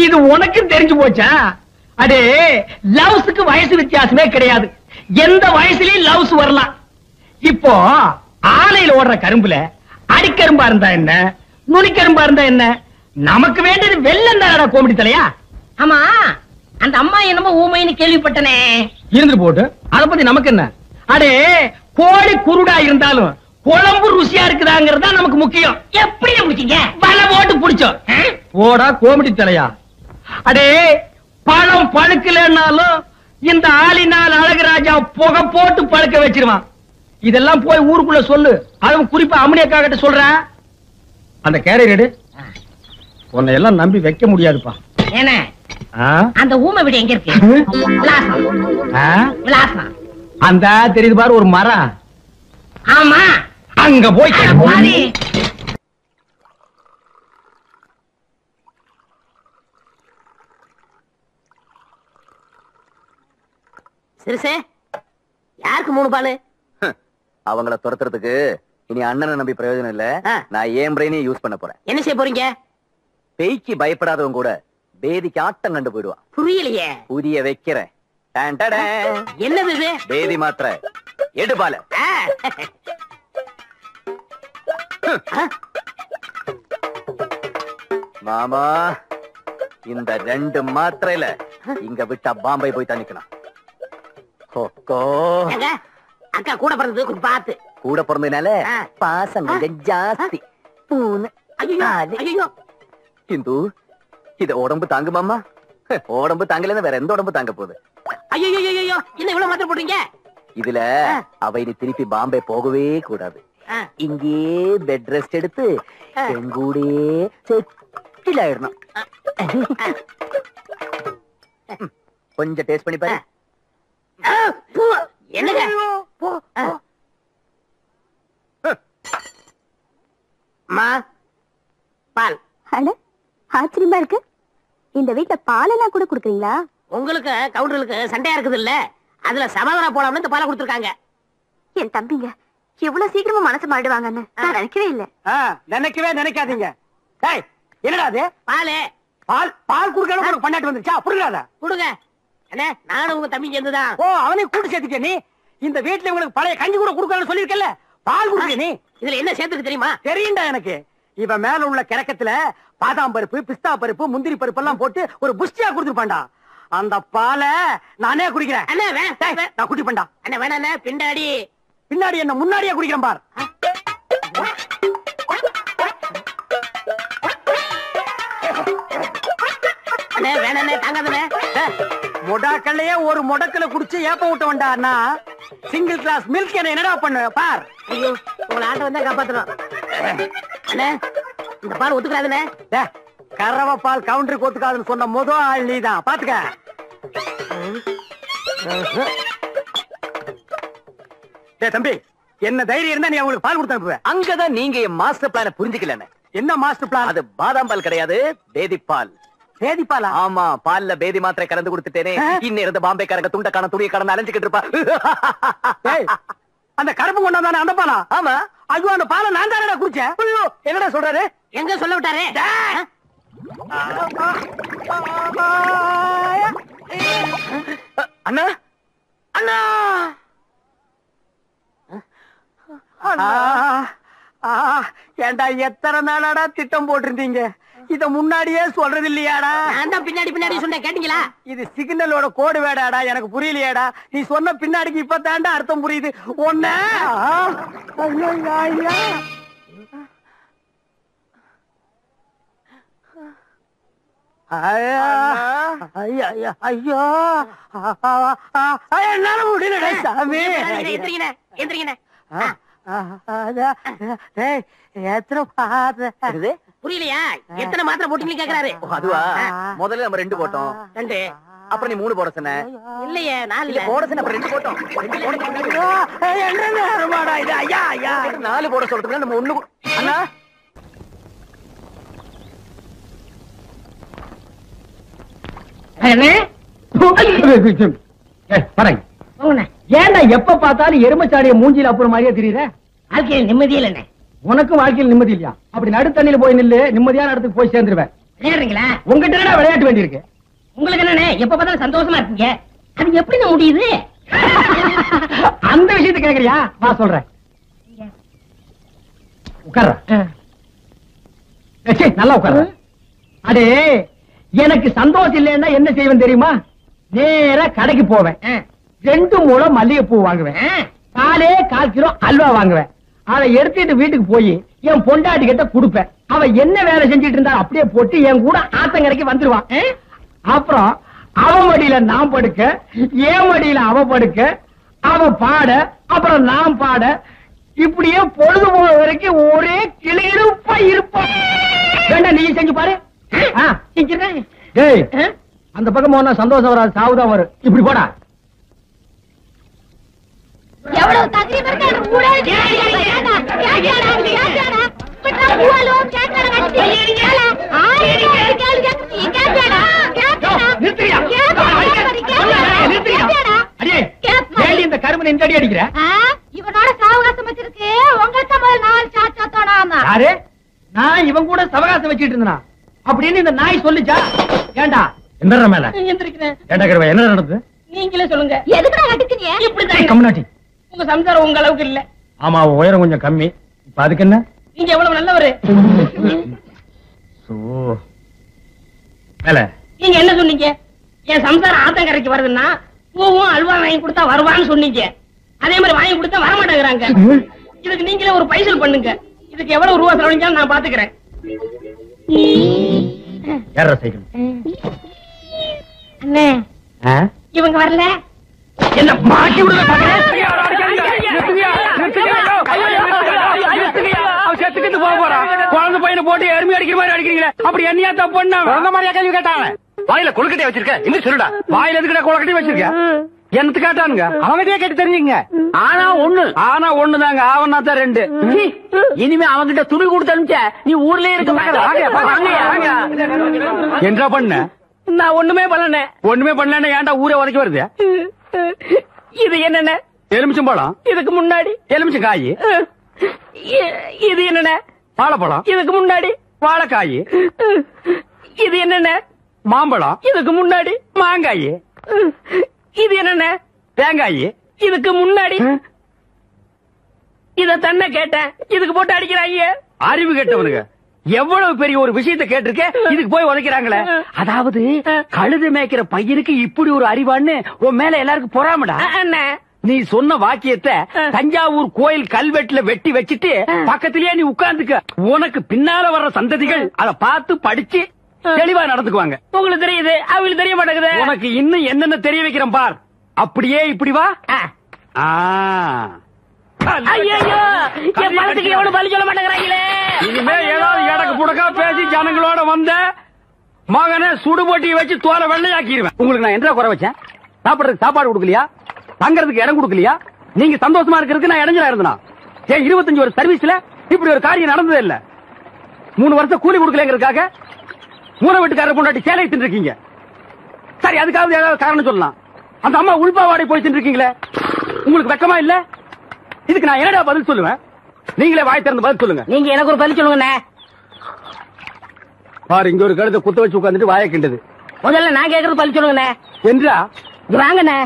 இது உனக்கு தெரிஞ்சு போச்சா? அடே லவ்ஸுக்கு வயசு வித்தியாசமே கிடையாது. எந்த வயசுலயும் லவ்ஸ் வரலாம். இப்போ ஆலையில ஓடுற கரும்புல அடிக்கரும்பா இருந்தா என்ன, நுனிக்கரும்பா இருந்தா என்ன? நமக்கு வேண்டியது வெள்ளம் தானடா கோமடி தலையா. ஆமா அந்த அம்மா என்னமோ ஊமைன்னு கேள்விப்பட்டனே. இருந்து போட்டு அத பத்தி நமக்கு என்ன? அடே கோழி குருடா இருந்தாலும் குழம்பு ருசியா இருக்குதாங்கிறதா நமக்கு முக்கியம். எப்படி பிடிச்சீங்க? வலை போட்டு பிடிச்சோம். போடா கோமடி தலையா. அடே பழம் பழுக்கலன்னாலும் இந்த ஆளினால் அழகுராஜா புகை போட்டு பழுக்க வச்சிருவான். இதெல்லாம் போய் ஊருக்குள்ள சொல்லு. அதுவும் குறிப்பா அம்மனியக்கா கிட்ட சொல்றேன். அந்த கேரியர் எடு. உன்னை எல்லாம் நம்பி வைக்க முடியாதுப்பா. ஏன்னா அந்த ஊமை வீடு எங்க இருக்கு? விலாசம் அந்த தெரியுது பாரு ஒரு மரம். ஆமா அங்க போய் சிறுசே யாருக்கு 3 பாலு? அவங்கள துரத்துறதுக்கு இனி அண்ணனை நம்பி பிரயோஜனம் இல்ல. நான் ஏன் பிரெயினையும் யூஸ் பண்ண போறேன். என்ன செய்ய போறீங்க? பேய்க்கு பயப்படாதவங்க கூட பேதிக்கு ஆட்டம் கண்டு போயிடுவான். புரியலையே. புதிய வைக்கிறேன். என்னது இது? பேதி மாத்திர எடு பால. மாமா இந்த 2 மாத்திரையில இங்க விட்டா பாம்பே போய் தண்ணிக்கணும். அக்கா கூட பிறந்தது கொஞ்சம் பார்த்து. கூட பிறந்ததுனால பாசம் கொஞ்சம் ஜாஸ்தி. இந்து இத உடம்பு தாங்கு மாமா. உடம்பு தாங்கலன்னா வேற எந்த உடம்பு தாங்க போகுது? ஐயோ என்ன இவ்வளவு மாத்திரை போடுறீங்க? இதுல அவ இனி திருப்பி பாம்பே போகவே கூடாது. இங்கே பெட் ரெஸ்ட் எடுத்து எங்கூடே செட்டில் ஆயிடணும். கொஞ்சம் டேஸ்ட் பண்ணி பாரு. என்னங்க பால். ஆச்சரியமா இருக்கு. இந்த வீட்டுல பாலெல்லாம் கூட குடுக்குறீங்களா? உங்களுக்கு கவுண்டருக்கு சண்டையா இருக்குது இல்ல, அதுல சமாதானம் போலாம்னு இந்த பாலை கொடுத்துருக்காங்க. என் தம்பிங்க எவ்வளவு சீக்கிரமா மனசு மாறிடுவாங்கன்னு நான் நினைக்கவே இல்ல. நினைக்காதீங்க. என்னடா அது? பாலு பால் குடுக்கணும் பண்ணாட்டு வந்துச்சா? புரியாத கொடுங்க. என்ன நானும் உங்க தம்பி சேர்ந்துதான். ஓ அவனையும் கூட்டு சேர்த்துக்க. நீ இந்த வீட்டுல உங்களுக்கு பழைய கஞ்சி கூட குடுக்கணும்னு சொல்லிருக்கல, பால் குடுக்க. நீ இதுல என்ன சேர்த்துக்கு தெரியுமா? தெரியும்டா எனக்கு. இவ மேல உள்ள கிழக்கத்துல பாதாம் பருப்பு, பிஸ்தா பருப்பு, முந்திரி பருப்பு எல்லாம் போட்டு ஒரு புஷ்டியா குடுத்துருப்பாண்டா. அந்த பாலை நானே குடிக்கிறேன். நான் குடிப்பேன்டா. என்ன வேணா பின்னாடி என்ன முன்னாடியே குடிக்கிறேன் பார். வேணானே தாங்காதனே. மொடாக்கல்லையே ஒரு முடக்கல குடிச்சு ஏப்ப விட்ட வேண்டாண்ணா. சிங்கிள் கிளாஸ் மில்க் என்ன என்னடா பண்ணு பார். ஐயோ உங்களை ஆட்ட வந்தா காப்பாத்தணும். அண்ணே இந்த பால் ஒத்துக்காதுனே. கறவை பால் கவுண்டருக்கு ஒத்துக்காதுன்னு சொன்ன முதல் ஆள் நீதான். பாத்துக்க. தம்பி என்ன தைரியம் இருந்தா நீ அவங்களுக்கு பால் கொடுத்து அனுப்புவேன். அங்கதான் நீங்க என் மாஸ்டர் பிளான புரிஞ்சுக்கல. என்ன மாஸ்டர் பிளான்? அது பாதாம் பால் கிடையாது, பேதி பால். பேதி பாலா? ஆமா, பால்ல பேதி மாத்திரை கலந்து கொடுத்துட்டேனே. இன்னும் இருந்த பாம்பே காரங்க துண்டக்கான துணியை கடந்து அலைஞ்சுக்கிட்டு இருப்பா. அந்த கருப்பு கொண்டாதானே அந்த பாலா? ஆமா. ஐயோ அந்த பாலை நான் தானடா குடிச்சேன். என்னடா சொல்றாரு? எங்க சொல்ல விட்டாரு? அண்ணா அண்ணா ஏண்டா எத்தனை நாளாடா திட்டம் போட்டிருந்தீங்க? இத முன்னாடியே சொல்றது இல்லையாடா? நான் தான் பின்னாடி சொன்னேன், கேட்டீங்களா? இது சிக்னலோட கோடு வேடாடா, எனக்கு புரியலையாடா. நீ சொன்ன பின்னாடிக்கு இப்ப தாண்டா அர்த்தம் புரியுது. ஒன்ன ஐயோ என்னால முடியல சாமி. புரியலையா? எத்தனை மாத்திரை போட்டீங்க கேக்குறாரு. அதுவா? முதல்ல நம்ம 2 போட்டோம். 2 அப்புறம் நீ 3 போட சொன்ன. இல்லையே 4 போட சொன்ன, அப்புறம் 2 போட்டோம். 4 போட சொல்றதுக்கு நம்ம 1. அண்ணா ஏன்டா எப்ப பார்த்தாலும் எருமச்சாடிய மூஞ்சில அப்புறம் மாதிரியே தெரியுற? வாழ்க்கையில் நிம்மதி இல்ல. உனக்கும் வாழ்க்கையில் நிம்மதி இல்லையா? அப்படி நடுத்தண்ணில போய் நில்லு, நிம்மதியான இடத்துக்கு போய் சேர்ந்துருவேன். விளையாடுறீங்களா? உங்ககிட்ட விளையாட்டு வேண்டியிருக்கு. உங்களுக்கு என்னண்ணே எப்ப பார்த்தாலும் சந்தோஷமா இருக்கீங்க, அது எப்படி முடியுது? அந்த விஷயத்தை கேக்குறியா? வா சொல்றேன். உட்கார்ற. நல்லா உட்கார்ற. அடே எனக்கு சந்தோஷம் இல்லைன்னா என்ன செய்வேன் தெரியுமா? நேரா கடைக்கு போவேன், 2 முழம் மல்லிகைப்பூ வாங்குவேன், 4 கிலோ அல்வா வாங்குவேன். அதை எடுத்துட்டு வீட்டுக்கு போய் என் பொண்டாட்டி கிட்ட கொடுப்பேன். அவ என்ன வேலை செஞ்சிட்டு இருந்தா அப்படியே போட்டு என் கூட ஆத்தங்கரைக்கு வந்துருவான். அப்புறம் அவ மடியில நான் படுக்க, என் மடியில அவ படுக்க, அவ பாட, அப்புறம் நான் பாட, இப்படியே பொழுது போற வரைக்கும் ஒரே கிளியிருப்பா இருப்பான். வேண்டாம் நீ செஞ்சு பாரு. அந்த பக்கம் போனா சந்தோஷம் வராது, சாவுதான் வரும். இப்படி போடா. எவ்வளவு தகரீம் இருக்கு அந்த ஊரே கேட்டாடா பட்டா பூவாலோ கேட்டாடா கட்டி கேளா நிறுத்தியா அடே ஏன் இந்த கருமனை இந்த அடி அடிக்கிற? இவனோட சாவகாசம் வச்சிருக்கு, உங்கள்ட்ட முதல்ல 4 சாச்சா தோணாமா. யாரு? நான் இவன் கூட சவகாசம் வச்சிட்டு இருந்தா அப்படின்னு இந்த நாய் சொல்லுச்சா? ஏண்டா எந்தற மேல எந்திரிக்கிறேன். ஏண்டா கருவா என்ன நடந்தது? நீங்களே சொல்லுங்க. எதுக்குடா கட்டிக்கிறிய? இப்படிதான் கம்னாட்டி. உங்க சம்சாரம் உங்க அளவுக்கு இல்ல. ஆமா உயரம் கொஞ்சம் கம்மி. இப்ப அதுக்கு என்ன? நீங்க எவ்வளவு நல்லவரு. நீங்க என்ன சொன்னீங்க? என் சம்சாரம் ஆத்தங்கரைக்கு வருதுன்னா பூவும் அல்வா வாங்கி கொடுத்தா வருவான்னு சொன்னீங்க. அதே மாதிரி வாங்கி கொடுத்தா வரமாட்டேங்கிறாங்க. இதுக்கு நீங்களே ஒரு பைசல் பண்ணுங்க. இதுக்கு எவ்வளவு ரூபா செலவழிஞ்சாலும் நான் பாத்துக்கிறேன். அண்ணே இவங்க வரல. என்ன மாட்டி விடுங்க செத்துக்கிட்டு போக போறான். குழந்தை பையனை போட்டு எருமை அடிக்கிற மாதிரி அடிக்கிறீங்களே, அப்படி என்னையா தப்பு பண்ண? குழந்தை மாதிரியா கேள்வி கேட்டாங்க. வாயில கொழுக்கட்டை வச்சிருக்க இன்னும் சொல்லுடா. வாயில எதுக்கிட்ட கொழுக்கட்டை வச்சிருக்க? என்னத்து கேட்டானுங்க? அவங்ககிட்டயே கேட்டு தெரிஞ்சுங்க. ஆனா ஒண்ணுதாங்க, ஆவனா தான் 2. இனிமே அவங்கிட்ட துணி கொடுத்து அனுப்பிச்ச நீ ஊர்லயே இருக்க. என்ன பண்ண? நான் ஒண்ணுமே பண்ணல. ஒண்ணுமே பண்ணல. ஏன்டா ஊரே உதைக்க வருது? இது என்னென்ன? எலுமிச்சம்பழம். இதுக்கு முன்னாடி எலுமிச்சம் காய். இது என்னென்ன? வாழைப்பழம். இதுக்கு முன்னாடி வாழைக்காய். இது என்னென்ன? மாம்பழம். இதுக்கு முன்னாடி மாங்காய். இது என்னென்ன? தேங்காய். இதுக்கு முன்னாடி இத தன்ன கேட்டேன். இதுக்கு போட்டு அடிக்கிறாங்க. அறிவு கேட்டவனுங்க. எவ்வளவு பெரிய ஒரு விஷயத்தை கேட்டிருக்க, இதுக்கு போய் உதைக்கிறாங்களே. அதாவது கழுது மேய்க்கிற பையனுக்கு இப்படி ஒரு அறிவான்னு உன் மேல எல்லாருக்கும் பொறாமடா. நீ சொன்ன வாக்கியத்தை தஞ்சாவூர் கோயில் கல்வெட்டுல வெட்டி வச்சிட்டு பக்கத்திலேயே நீ உட்கார்ந்துக்க. உனக்கு பின்னால வர்ற சந்ததிகள் அதை பார்த்து படிச்சு தெளிவா நடந்துக்குவாங்க. உங்களுக்கு தெரியுது, அவங்களுக்கு தெரிய மாட்டேங்குது. உனக்கு இன்னும் என்னென்ன தெரிய வைக்கிறேன் பார். அப்படியே இப்படி வா. ஐயோ என் பணத்துக்கு எவ்வளவு பலி சொல்ல மாட்டேங்கிறாங்களே. இனிமே ஏதாவது எடக்கு புடக்கா பேசி ஜனங்களோட வந்த மகனை சுடுபொட்டியை வச்சு தோலை வெள்ளையாக்கிடுவேன். உங்களுக்கு நான் என்ன குறை வச்சேன்? சாப்பிடறதுக்கு சாப்பாடு கொடுக்கலையா? தங்கறதுக்கு இடம் கொடுக்கலையா? நீங்க சந்தோஷமா இருக்கிறதுக்கு நான் இடைஞ்சலா இருந்தனா? ஏன் 25 வருஷம் சர்வீஸ்ல இப்படி ஒரு காரியம் நடந்ததே இல்ல. 3 வருஷம் கூலி கொடுக்கலங்கிறதுக்காக மூணு வீட்டுக்காரர் பொண்டாட்டி சேலை தின்றுருக்கீங்க. சரி, அதுக்காவது ஏதாவது காரணம் சொல்லலாம். அந்த அம்மா உள்பாவாடை போய் தின்றுருக்கீங்களே, உங்களுக்கு வெக்கமா இல்ல? இதுக்கு நான் என்னடா பதில் சொல்லுவேன்? நீங்களே வாய் திறந்து பதில் சொல்லுங்க. நீங்க எனக்கு ஒரு பதில் சொல்லுங்க. பாரு, இங்க ஒரு கழுத்தை குத்த வச்சு உட்காந்துட்டு வாய கிண்டது. முதல்ல நான் கேக்குறது பதில் சொல்லுங்க. என்றா வாங்கண்ணே.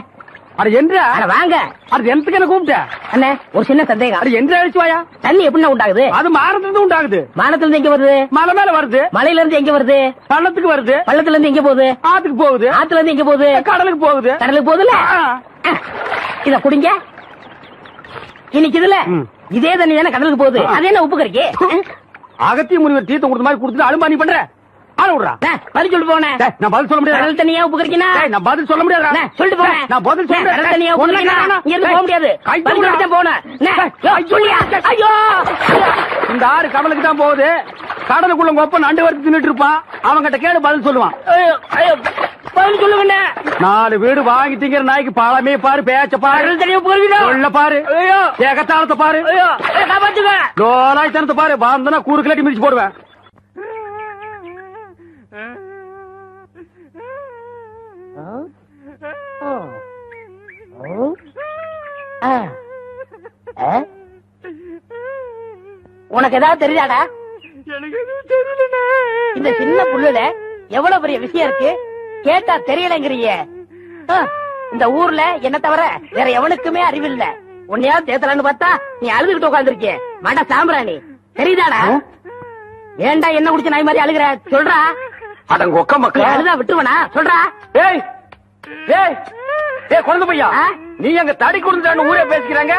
அது என்றா வாங்க. அது எனக்கு என்ன கூப்பிட்ட? அண்ணே ஒரு சின்ன சந்தேகம். அது என்ற அழிச்சு வாயா. தண்ணி எப்படி உண்டாகுது? அது மானத்துல இருந்து உண்டாகுது. மானத்துல இருந்து எங்க வருது? மலை மேல வருது. மலையில இருந்து எங்க வருது? பள்ளத்துக்கு வருது. பள்ளத்துல இருந்து எங்க போகுது? ஆத்துக்கு போகுது. ஆத்துல இருந்து எங்க போகுது? கடலுக்கு போகுது. கடலுக்கு போகுதுல. இத குடிங்க. இன்னைக்கு இதுல இதே தண்ணி தானே கடலுக்கு போகுது. அது என்ன உப்பு கறிக்கு? அகத்திய முனிவர் தீர்த்தம் கொடுத்த மாதிரி கொடுத்துட்டு அலும்பானி பண்ற. ஆள விடுறா. பதில் சொல்லிட்டு போனேன். நான் பதில் சொல்ல முடியாது. கடல் தண்ணியா உப்பு கறிக்கினா? நான் பதில் சொல்ல முடியாது. சொல்லிட்டு போனேன். நான் பதில் சொல்றேன். கடல் தண்ணியா உப்பு கறிக்கினா? இங்க இருந்து போக முடியாது. பதில் போனேன். ஐயோ, இந்த ஆறு கடலுக்கு தான் போகுது. கடலுக்குள்ள கொப்ப நண்டு வரைக்கும் தின்னுட்டு இருப்பான். அவங்கிட்ட கேடு பதில் சொல்லுவான். பதில் சொல்லுங்க. 4 வீடு வாங்கி திங்கிற நாய்க்கு பழமே பாரு, பேச்ச பாரு, சொல்ல பாரு, ஏகத்தாளத்தை பாரு, லோலாய்த்தனத்தை பாரு. பாந்தனா கூறு கிளட்டி மிதிச்சு போடுவேன். உனக்கு ஏதாவது தெரியாதா? இந்த சின்ன புல்லுல எவ்வளவு பெரிய விஷயம் இருக்கு. கேட்டா தெரியலங்கிறிய. இந்த ஊர்ல என்ன தவிர வேற எவனுக்குமே அறிவில்ல. உன்னையா தேத்தலான்னு பார்த்தா நீ அழுதுகிட்டு உட்காந்துருக்க. மாட்டா சாம்பிராணி தெரியுதாடா? ஏண்டா என்ன குடிச்ச நாய் மாதிரி அழுகுற? சொல்றா. அடங்க ஒக்க மக்கள் அழுதா விட்டுவனா? சொல்றா. ஏய் ஏய் ஏய் குழந்தை பையா, நீ அங்க தடி குடுந்தான்னு ஊரே பேசிக்கிறாங்க.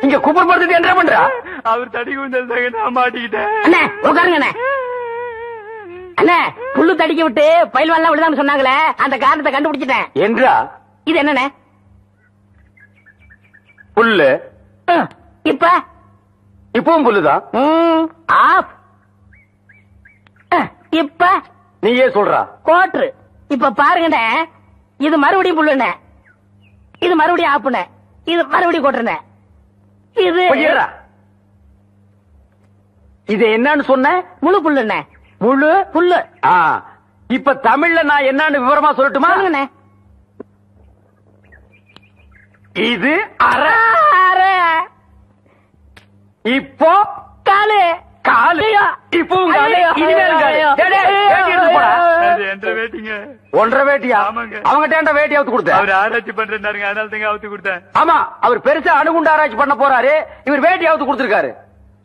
இங்க குப்பர் படுத்துட்டு என்ன பண்றா? அவர் தடி குடுந்தாங்க, நான் மாட்டிக்கிட்டேன். அண்ணே உட்காருங்க. அண்ணே புல்லு தடிக்க விட்டு பயில்வான் விழுதான்னு சொன்னாங்களே, அந்த காரணத்தை கண்டுபிடிச்சிட்டேன். என்றா இது என்னண்ணே? புல்லு. இப்பவும் புல்லுதான். இப்ப நீயே சொல்றா. கோட்ரு. இப்ப பாருங்கண்ணே, இது மறுபடியும் புல்லுண்ணே, இது மறுபடியும் ஆப்புண்ணே, இது மறுபடியும் கோட்டுண்ணே. இது இது என்னன்னு சொன்ன? முழு புல்லுண்ணே. முழு புல்லு. இப்ப தமிழ்ல நான் என்னன்னு விவரமா சொல்லட்டுமா? இது அரை. இப்போ காலு. காலு. இப்போ இனிமேல் 1.5 வேட்டியா? அவங்கிட்ட வேட்டி அவுத்து கொடுத்த. அவர் ஆராய்ச்சி பண்றாருங்க, அதனால தாங்க அவுத்து கொடுத்தேன். ஆமா, அவர் பெருசா அணுகுண்டு ஆராய்ச்சி பண்ண போறாரு. இவர் வேட்டி அவுத்து கொடுத்திருக்காரு.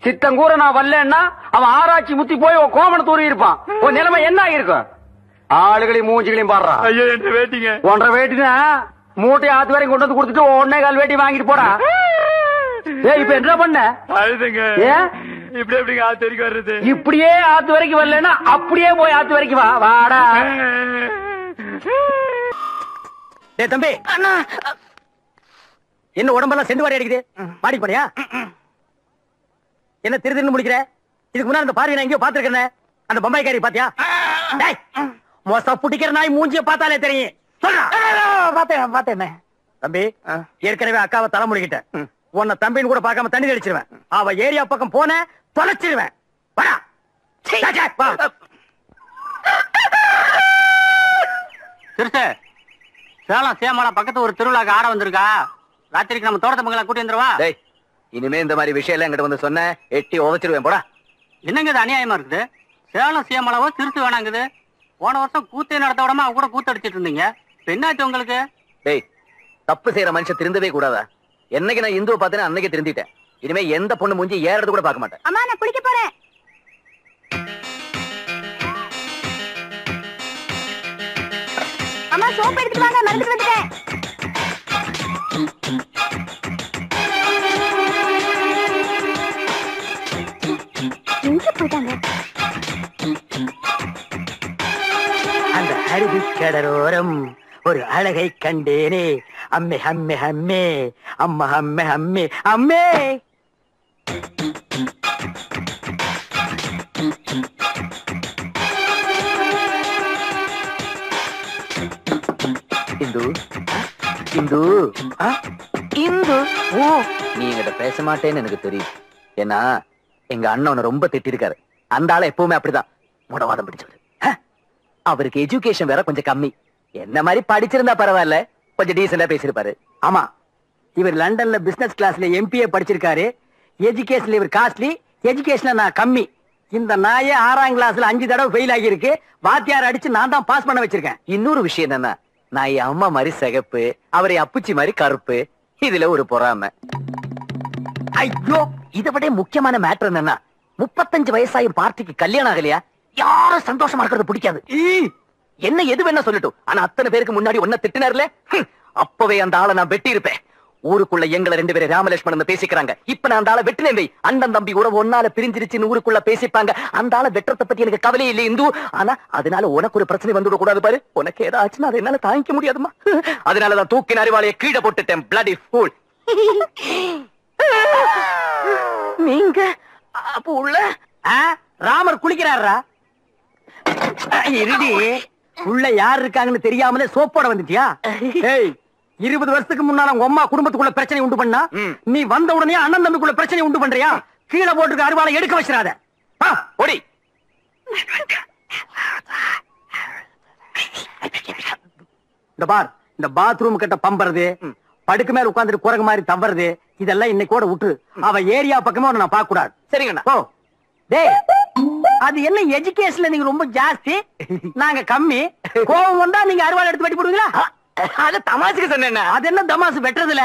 சித்தங்கூர நான் வரலன்னா அவன் ஆராய்ச்சி முத்தி போய் கோமணத்தூர் இருப்பான். உன் நிலைமை என்ன இருக்கும்? ஆளுகளையும் மூஞ்சிகளையும் பாடுறான். ஐயோ என்ன வேட்டிங்க? 1.5 வேட்டினா மூட்டை ஆத்து வரைக்கும் கொண்டு வந்து கொடுத்துட்டு 1.25 வேட்டி வாங்கிட்டு போடா. ஏய் இப்ப என்ன பண்ண? அழுதுங்க. ஏன் இப்படி எப்படிங்க ஆத்து வரைக்கும் வர்றது? இப்படியே ஆத்து வரைக்கும் வரலன்னா அப்படியே போய் ஆத்து வரைக்கும் வா. வாடா. டேய் தம்பி, என்ன உடம்பெல்லாம் செண்டு வாரி அடிக்குது? மாடி போறியா? என்ன திருதின்னு முடிக்கிற? இதுக்கு முன்னாடி அந்த பார்வை எங்கேயோ பாத்துருக்கேன். அந்த பம்பாய்க்காரி பாத்தியா? மோச புடிக்கிற நாய் மூஞ்சிய பார்த்தாலே தெரியும். பாத்தேன் தம்பி, ஏற்கனவே அக்காவை தலை முடிக்கிட்டேன். உன்னை தம்பின்னு கூட பார்க்காம தண்ணி அடிச்சிருவேன். அவ ஏரியா பக்கம் போன தொலைச்சிருவேன். திருசு சேலம் சேமலா பக்கத்து ஒரு திருவிழாக்கு ஆட வந்திருக்கா. ராத்திரிக்கு நம்ம தோட்டத்து மங்களா கூட்டி வந்துருவா. இனிமே இந்த மாதிரி விஷயம் எல்லாம் என்கிட்ட வந்து சொன்ன எட்டி உதச்சிருவேன். போடா. என்னங்க இது அநியாயமா இருக்குது? சேலம் சேமலாவோ திருத்து வேணாங்குது. போன வருஷம் கூத்தே நடத்த விடாம அவ கூட கூத்து அடிச்சிட்டு இருந்தீங்க. என்னாச்சு உங்களுக்கு? டேய், தப்பு செய்யற மனுஷன் திருந்தவே கூடாதா? என்னைக்கு நான் இந்துவை பார்த்தேன்னு அன்னைக்கு திருந்திட்டேன். இனிமே எந்த பொண்ணு மூஞ்சி ஏறது கூட பார்க்க மாட்டேன். அம்மா நான் குளிக்க போறேன். அம்மா சோப் எடுத்துட்டு வாங்க, மறந்துட்டு வந்துட்டேன். எங்க போயிட்டாங்க? அந்த அருவி கடலோரம் ஒரு அழகை கண்டேனே. அம்மே அம்மே அம்மே அம்மா அம்மே அம்மே அம்மே. இந்து இந்து இந்து, ஓ நீ என்கிட்ட பேச மாட்டேன்னு எனக்கு தெரியும். ஏன்னா எங்க அண்ணன் ரொம்ப திட்டிருக்காரு. அந்த ஆளை எப்பவுமே அப்படிதான் முடவாதம் பிடிச்சவரு. அவருக்கு எஜுகேஷன் வேற கொஞ்சம் கம்மி. என்ன மாதிரி படிச்சிருந்தா பரவாயில்ல, கொஞ்சம் டீசெண்டா பேசிருப்பாரு. ஆமா, இவர் லண்டன்ல பிசினஸ் கிளாஸ்ல எம்பிஏ படிச்சிருக்காரு. எஜுகேஷன்ல இவர் காஸ்ட்லி, எஜுகேஷன்ல நான் கம்மி. இந்த நாயே 6ஆம் கிளாஸ்ல 5 தடவை ஃபெயில் ஆகியிருக்கு. வாத்தியார் அடிச்சு நான் தான் பாஸ் பண்ண வச்சிருக்கேன். இன்னொரு விஷயம் என்னன்னா, நான் என் அம்மா மாதிரி சிகப்பு, அவரை அப்புச்சி மாதிரி கருப்பு. இதுல ஒரு பொறாமை. ஐயோ, இதை விட முக்கியமான மேட்டர் என்னன்னா, 35 வயசாயும் பார்ட்டிக்கு கல்யாணம் ஆகலையா? யாரும் சந்தோஷமா இருக்கிறது பிடிக்காது. என்ன எது வேணா சொல்லட்டும், ஆனா அத்தனை பேருக்கு முன்னாடி ஒன்ன திட்டினார்ல, அப்பவே அந்த ஆளை நான் வெட்டி இருப்பேன். ஊருக்குள்ள எங்களை 2 பேரும் ராமலட்சுமணன் பேசிக்கிறாங்க. இப்ப நான் அந்த ஆளை வெட்டினேன். அண்ணன் தம்பி உறவு ஒன்னால பிரிஞ்சிருச்சுன்னு ஊருக்குள்ள பேசிப்பாங்க. அந்த ஆளை வெட்டுறத பத்தி எனக்கு கவலையே இல்லை இந்து. ஆனா அதனால உனக்கு ஒரு பிரச்சனை வந்துவிட கூடாது பாரு. உனக்கு ஏதாச்சுன்னா அதை என்னால தாங்கிக்க முடியாதுமா. அதனாலதான் தூக்கின அறிவாளைய கீழே போட்டுட்டேன். Bloody fool. நீங்க அப்ப உள்ள ராமர் குளிக்கிறாரா? இருடி, உள்ள யார் இருக்காங்கன்னு தெரியாமலே சோப்போட வந்துட்டியா? 20 வருஷத்துக்கு முன்னால உங்க அம்மா குடும்பத்துக்குள்ள பிரச்சனை உண்டு பண்ணா, நீ வந்த உடனே அண்ணன் தம்பிக்குள்ள பிரச்சனை உண்டு பண்றியா? கீழே போட்டுருக்க அருவாளை எடுக்க வச்சிடாத. ஓடி. இந்த பார், இந்த பாத்ரூம் கிட்ட பம்பறது, படுக்கு மேல உட்கார்ந்துட்டு குரங்கு மாதிரி தவறது, இதெல்லாம் இன்னைக்கு கூட விட்டு. அவ ஏரியா பக்கமே நான் பார்க்க கூடாது. சரிங்கண்ணா. ஓ டேய், அது என்ன எஜுகேஷன்ல நீங்க ரொம்ப ஜாஸ்தி, நாங்க கம்மி. கோவம் வந்தா நீங்க அருவாள் எடுத்து வெட்டி போடுவீங்களா? அது தமாசுக்கு சொன்ன. அது என்ன தமாசு வெட்டுறதுல?